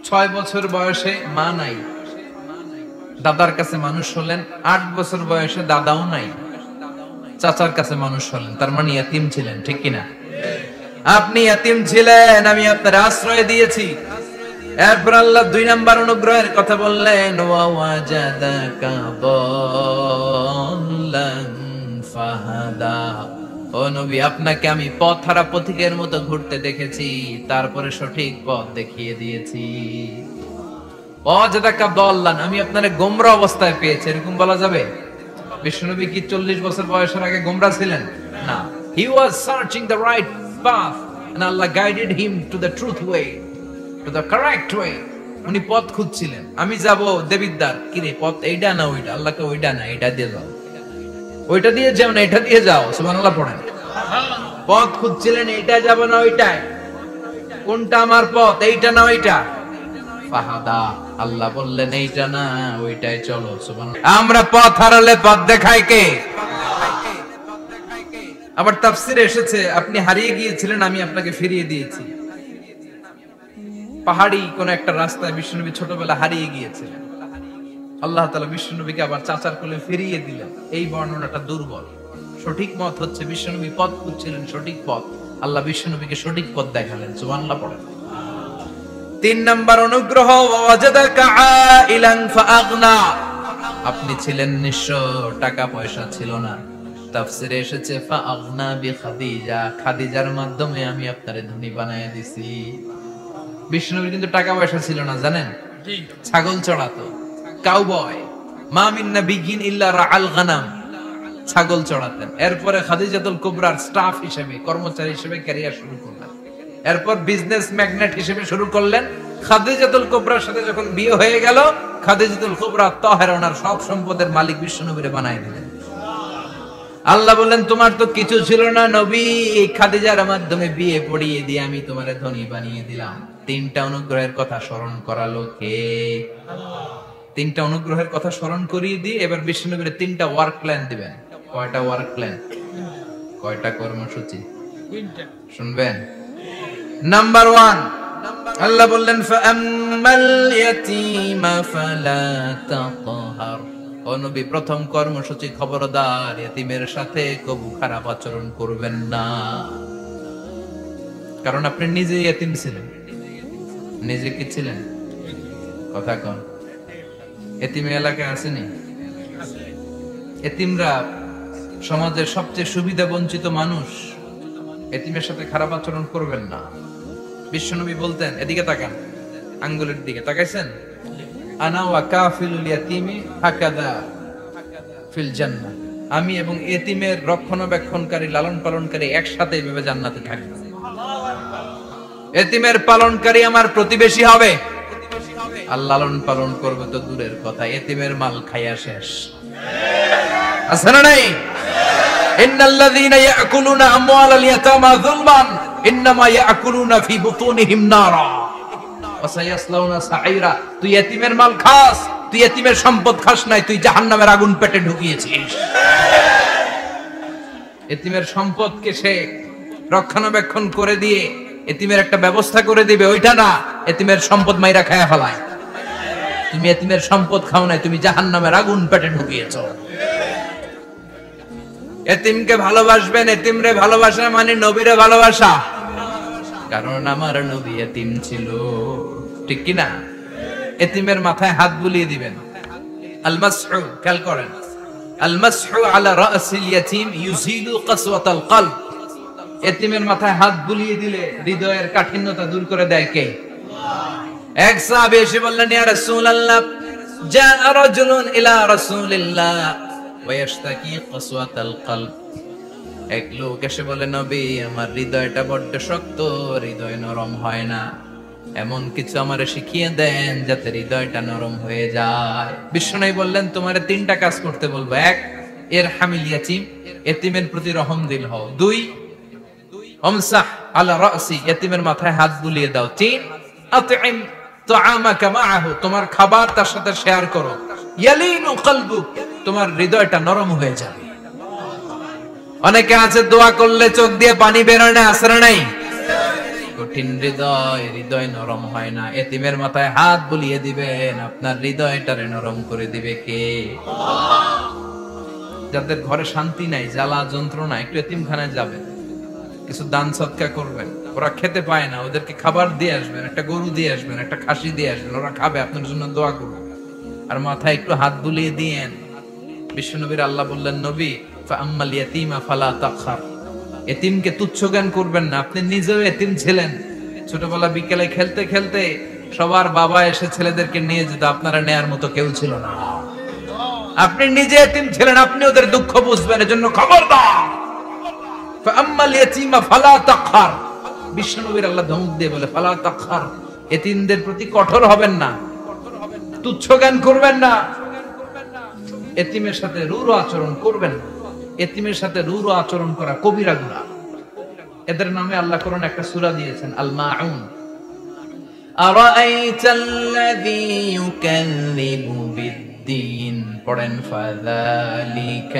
S1: 6 বছর বয়সে মা নাই, দাদার কাছে মানুষ হলেন। 8 বছর বয়সে দাদাও নাই, চাচার কাছে মানুষ হলেন। তার মানে ইয়াতীম ছিলেন, ঠিক কিনা? আপনি ইয়াতীম ছিলেন, আমি আপনার আশ্রয় দিয়েছি। এরপর আল্লাহ 2 নাম্বার অনুগ্রহের কথা বললেন, ওয়া ওয়াজাদাকা দাল্লান ফাহাদা, ও নবী আপনাকে আমি পথহারা পথিকের মতো ঘুরতে দেখেছি, তারপরে সঠিক পথ দেখিয়ে দিয়েছি। ওয়াজাদাকা দাল্লান, আমি আপনারে গোমরা অবস্থায় পেয়েছি, এরকম বলা যাবে? বিশ্বনবী কি 40 বছর বয়সের আগে গোমরা ছিলেন? না, he was searching the right path and Allah guided him to the truth way, to the correct way. উনি পথ খুঁজছিলেন। আমি যাব দেবিদ্বার, কি রে পথ এইটা না ওইটা? আল্লাহকে ওইটা না এটা দিয়ে যাও, ওইটা দিয়ে যাও না এটা দিয়ে যাও, সুবহানাল্লাহ পড়েন। পথ খুঁজছিলেন, এইটা যাব না ওইটাই, কোনটা আমার পথ, এইটা না ওইটা? ফাহাদা, আল্লাহ বললেন এইটা না ওইটাই চলো, সুবহানাল্লাহ। আমরা পথ হারালে পথ দেখায় কে? আবার তাফসিরে এসেছে আপনি হারিয়ে গিয়েছিলেন, আমি আপনাকে ফিরিয়ে দিয়েছি। পাহাড়ি কোন একটা রাস্তায় বিশ্বনবী ছোটবেলা হারিয়ে গিয়েছিলেন, আল্লাহ তাআলা বিশ্বনবীকে আবার চাচার কোলে ফিরিয়ে দিলেন। এই বর্ণনাটা দুর্বল। সঠিক মত হচ্ছে বিশ্বনবী পথ খুঁজছিলেন, সঠিক পথ, আল্লাহ বিশ্বনবীকে সঠিক পথ দেখালেন, সুবহানাল্লাহ পড়েন। 3 নাম্বার অনুগ্রহ, ওয়াজাদাকা আইলান ফাআগনা, আপনি ছিলেন নিঃস্ব, টাকা পয়সা ছিল না। তাফসিরে এসেছে ফাআগনা বিখাদিজা, খাদিজার মাধ্যমে আমি আপনারে ধনী বানায়া দিছি। বিষ্ণুবীর কিন্তু টাকা পয়সা ছিল না, জানেন? ছাগল চড়াতো, কাউবয়। মা মিন নাবিয়্যিন ইল্লা রাআল গানাম, ছাগল চড়াতেন। এরপরে খাদিজাতুল কুবরার স্টাফ হিসেবে, কর্মচারী হিসেবে ক্যারিয়ার শুরু করলেন। এরপর বিজনেস ম্যাগনেট হিসেবে শুরু করলেন। খাদিজাতুল কুবরার সাথে যখন বিয়ে হয়ে গেল, খাদিজাতুল কুবরা তাহেরা ওনার সব সম্পদের মালিক বিশ্বনবীরে বানায় দিলেন। আল্লাহ বললেন তোমার তো কিছু ছিল না নবী, খাদিজার মাধ্যমে বিয়ে পড়িয়ে দিয়ে আমি তোমারে ধনী বানিয়ে দিলাম। 3টা অনুগ্রহের কথা স্মরণ করালো কে? আল্লাহ। 3টা অনুগ্রহের কথা স্মরণ করিয়ে দিয়ে এবার বিশ্বনবীর 3টা ওয়ার্ক প্ল্যান দিবেন। কয়টা ওয়ার্ক প্ল্যান? কয়টা কর্মসূচি? 3টা। শুনবেন? নাম্বার 1, আল্লাহ বললেন ফাআম্মাল ইয়াতীমা ফালা তাকহার, ও নবী প্রথম কর্মসূচি খবরদার, ইতিমের সাথে কবু খারাপ আচরণ করবেন না। কারণ আপনি নিজে ইতিম ছিলেন। নিজে কি ছিলেন? কথা কন। ইতিম এলাকায় আসেনি? ইতিমরা সমাজের সবচেয়ে সুবিধা বঞ্চিত মানুষ। ইতিমের সাথে খারাপ আচরণ করবেন না। বিশ্বনবী বলতেন, এদিকে তাকান, আঙ্গুলের দিকে তাকাইছেন? আনা ওয়া কাফিলুল ইয়াতীমি হাকাদা ফিল জান্নাহ, আমি এবং এতিমের রক্ষণাবেক্ষণকারী, লালন পালনকারী একসাথে এইভাবে জান্নাতে থাকবে। এতিমের পালনকারী আমার প্রতিবেশী হবে, আর লালন পালন করবে তো দূরের কথা, এতিমের মাল খাইয়া শেষ। আছে না নাই? ইন্নাল্লাযীনা ইয়াকুলুনা আমওয়ালাল ইয়াতামা যুলমান ইন্নামা ইয়াকুলুনা ফি বুতুনিহিম নারা ওয়া সায়াসলাউনা সাঈরা। তুই এতিমের মাল খাস, তুই এতিমের সম্পদ খাস নাই, তুই জাহান্নামের আগুন পেটে ঢুকিয়েছিস। এতিমের সম্পদকে সে রক্ষণাবেক্ষণ করে দিয়ে এতিমের একটা ব্যবস্থা করে দিবে, ওইটা না, এতিমের সম্পদ মাইরা খায়া ফেলায়। তুমি এতিমের সম্পদ খাও নাই, তুমি জাহান্নামের আগুন পেটে ঢুকিয়েছো। এতিমকে ভালোবাসবেন, এতিমরে ভালোবাসা মানে নবীরে ভালোবাসা, কারণ আমার নবী এতিম ছিল, ঠিক কি না? এতিমের মাথায় হাত বুলিয়ে দিবেন, আল মাসহু, খেয়াল করেন, আল মাসহু আলা রাসিল ইয়াতীম ইউজিলু কাসওয়াতাল কলব। এতিমের মাথায় হাত বুলিয়ে দিলে হৃদয়ের কাঠিন্যতা দূর করে দেয় কে? এক সাহাবী এসে বললেন, ইয়া রাসূলুল্লাহ, জাআ রাজুলুন ইলা রাসূলিল্লাহ ওয়া ইয়াশতাকি কাসওয়াতাল কলব। এক লোক এসে বলে, নবী, আমার হৃদয়টা বড্ড শক্ত, হৃদয় নরম হয় না, এমন কিছু আমারে শিখিয়ে দেন যাতে হৃদয়টা নরম হয়ে যায়। বিশ্বনবী বললেন, তোমারে তিনটা কাজ করতে বলবো। এক, ইরহামিল ইয়াতীম, এতিমের প্রতি রহম দিল হও। দুই, আমসাহ আলা রাসি, এতিমের মাথায় হাত বুলিয়ে দাও। তিন, আতইম তাআমাকা মাআহু, তোমার খাবার তার সাথে শেয়ার করো। ইয়ালিনু কলবুক, তোমার হৃদয়টা নরম হয়ে যাবে। অনেকে আছে দোয়া করলে চোখ দিয়ে পানি বের হয় না, আসরে নাই? কঠিন হৃদয়, হৃদয় নরম হয় না। এতিমের মাথায় হাত বুলিয়ে দিবেন, আপনার হৃদয়টারে নরম করে দিবে কে? যাদের ঘরে শান্তি নাই, জ্বালা যন্ত্রণা, একটু এতিমখানায় যাবেন, কিছু দান সদকা করবেন। ওরা খেতে পায় না, ওদেরকে খাবার দিয়ে আসবেন, একটা গরু দিয়ে আসবেন, একটা খাসি দিয়ে আসবেন, ওরা খাবে, আপনার জন্য দোয়া করবে। আর মাথায় একটু হাত বুলিয়ে দিয়েন। বিশ্বনবীর আল্লাহ বললেন, নবী, ফাআম্মাল ইয়াতীমা ফালা তাখর, এতিমকে তুচ্ছ জ্ঞান করবেন না। আপনি নিজেও এতিম ছিলেন, ছোটবেলা বিকেলে খেলতে খেলতে সবার বাবা এসে ছেলেদেরকে নিয়ে যেত, আপনারা নেয়ার মতো কেউ ছিল না। আপনি নিজে এতিম ছিলেন, আপনি ওদের দুঃখ বুঝবেন, এজন্য খবরদার, ফাআম্মাল ইয়াতীমা ফালা তাখর। বিশ্বনবীর আল্লাহ ধমক দিয়ে বলে, ফালা তাখর, এতিমদের প্রতি কঠোর হবেন না, তুচ্ছ জ্ঞান করবেন না, এতিমের সাথে রূঢ় আচরণ করবেন না। এতিমের সাথে রূঢ় আচরণ করা কবিরা গুনাহ। এদের নামে আল্লাহ কোরআনে একটা সূরা দিয়েছেন, আল মাউন। আরাআইতাল্লাযী ইউকাযযিবু বিদ্দীন, পড়েন, ফাযালিকাল্লাযী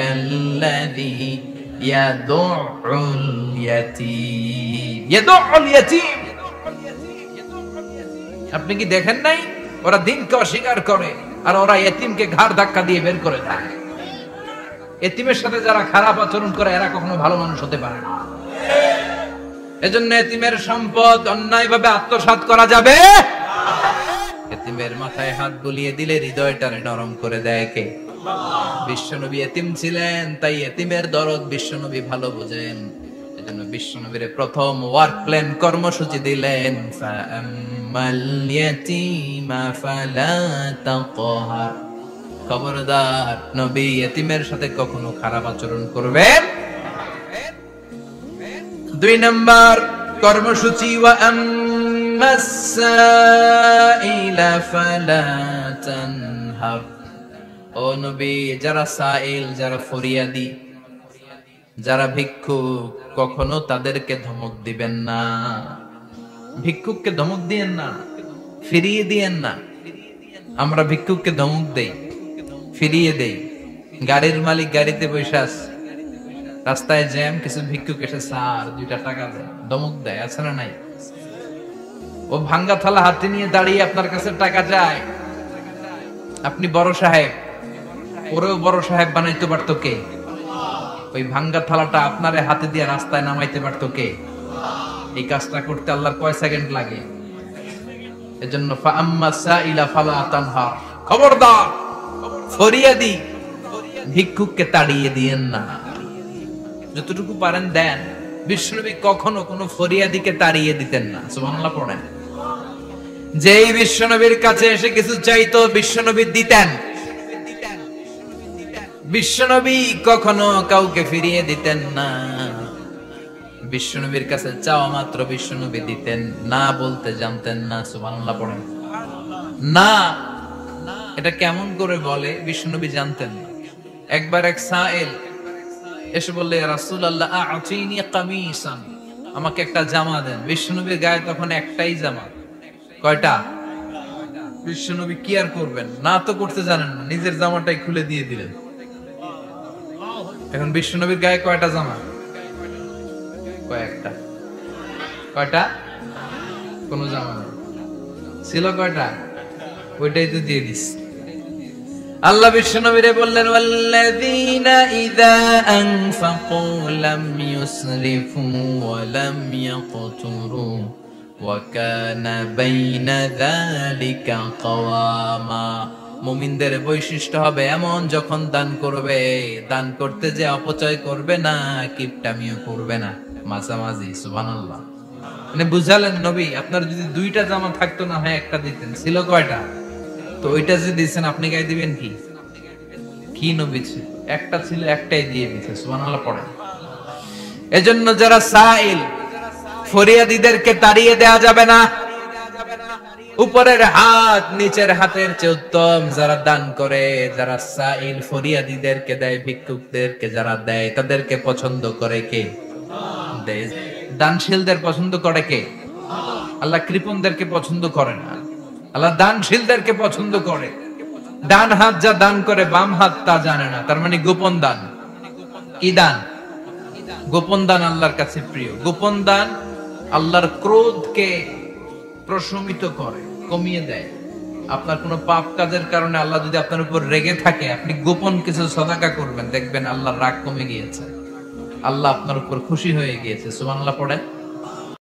S1: ইয়াদুউল ইয়াতীম। ইয়াদুউল ইয়াতীম, আপনি কি দেখেন নাই? ওরা দিনকে অস্বীকার করে, আর ওরা এতিমকে ঘাড় ধাক্কা দিয়ে বের করে দেয়। এতিমের সাথে যারা খারাপ আচরণ করে, এরা কখনো ভালো মানুষ হতে পারে না। এজন্য এতিমের সম্পদ অন্যায়ভাবে আত্মসাৎ করা যাবে। এতিমের মাথায় হাত বুলিয়ে দিলে হৃদয়টারে নরম করে দেয় কে? বিশ্বনবী এতিম ছিলেন, তাই এতিমের দরদ বিশ্বনবী ভালো বোঝেন। এজন্য বিশ্বনবীর প্রথম ওয়ার্ক প্ল্যান, কর্মসূচি দিলেন, ফাআম্মাল ইয়াতীমা ফালা তাকহার। খবরদার, নবী এতিমের সাথে কখনো খারাপ আচরণ করবেন। দুই নাম্বার কর্মসূচি, ওয়া আম্মাস সাইলা ফালা তানহার। ও নবী, যারা সাইল, যারা ফরিয়াদি, যারা ভিক্ষুক, কখনো তাদেরকে ধমক দিবেন না। ভিক্ষুককে ধমক দিয়েন না, ফিরিয়ে দিয়েন না। আমরা ভিক্ষুককে ধমক দেই, ফিরিয়ে দেই। গাড়ির মালিক গাড়িতে বসে আছে, রাস্তায় জ্যাম, কিছু ভিক্ষুক এসে স্যার 2টা টাকা দেয়, ধমক দেয়, আছে না নাই? ও ভাঙ্গা থালা হাতে নিয়ে দাঁড়িয়ে আপনার কাছে টাকা চায়। আপনি বড় সাহেব, ওরেও বড় সাহেব বানাইতে পারতো কে? ওই ভাঙ্গা থালাটা আপনারে হাতে দিয়ে রাস্তায় নামাইতে পারতো কে? এই কাজটা করতে আল্লাহর কয় সেকেন্ড লাগে? এজন্য ফাআম্মা সাইলা ফালা তানহার, খবরদার, ফরিয়াদি ভিক্ষুককে তাড়িয়ে দিয়েন না। যতটুকু পারেন দেন। বিশ্বনবী কখনো কোনো ফরিয়াদিকে তাড়িয়ে দিতেন না। সুবহানাল্লাহ পড়েন। যেই বিশ্বনবীর কাছে এসে কিছু চাইতো, বিশ্বনবী দিতেন। বিশ্বনবী কখনো কাউকে ফিরিয়ে দিতেন না। বিশ্বনবীর কাছে চাওয়া মাত্র বিশ্বনবী দিতেন, না বলতে জানতেন না। সুবহানাল্লাহ পড়েন। না, এটা কেমন করে বলে বিশ্বনবী জানতেন না। একবার এক সাইল এসে বললে, ইয়া রাসূলুল্লাহ আ'তিনি কামিসান, আমাকে একটা জামা দেন। বিশ্বনবীর গায়ে তখন একটাই জামা। কয়টা? বিশ্বনবী কি আর করবেন, না তো করতে জানেন না, নিজের জামাটাই খুলে দিয়ে দিলেন। এখন বিশ্বনবীর গায়ে কয়টা জামা? কয়েকটা। কয়টা? কোন জামা নেই। ছিল কয়টা? ওইটাই তো দিয়ে দিস। আল্লাহ বিশ্বনবীরে বললেন, ওয়াল্লাযীনা ইযা আনফাকু লাম ইউসরিফু ওয়া লাম ইয়াকতুরু ওয়া কানা বাইনা যালিকা কাওয়ামা। মুমিনদের বৈশিষ্ট্য হবে এমন, যখন দান করবে, দান করতে যে অপচয় করবে না, কিপটামিও করবে না, মাঝামাঝি। সুবহানাল্লাহ। মানে বুঝালেন নবী, আপনার যদি দুইটা জামা থাকতো না হয় একটা দিতেন, ছিল কয়টা? তো ওইটা যে দিচ্ছেন আপনি গায়ে দিবেন কি? কি নবী ছিল? একটা ছিল, একটাই দিয়ে দিচ্ছে। সুবহানাল্লাহ পড়েন। এজন্য যারা সাইল, ফরিয়াদীদেরকে তাড়িয়ে দেয়া যাবে না। উপরের হাত নিচের হাতের চেয়ে উত্তম। যারা দান করে, যারা সাইল ফরিয়াদীদেরকে দেয়, ভিক্ষুকদেরকে যারা দেয়, তাদেরকে পছন্দ করে কে? দেয়। দানশীলদের পছন্দ করে কে? আল্লাহ কৃপণদেরকে পছন্দ করে না, আল্লাহ দানশীলদেরকে পছন্দ করে। ডান হাত যা দান করে, বাম হাত তা জানে না, তার মানে গোপন দান। কি দান? গোপন দান আল্লাহর কাছে প্রিয়। গোপন দান আল্লাহর ক্রোধকে প্রশমিত করে, কমিয়ে দেয়। আপনার কোনো পাপ কাজের কারণে আল্লাহ যদি আপনার উপর রেগে থাকে, আপনি গোপন কিছু সাদাকা করবেন, দেখবেন আল্লাহর রাগ কমে গিয়েছে, আল্লাহ আপনার উপর খুশি হয়ে গিয়েছে। সুবহানাল্লাহ পড়েন।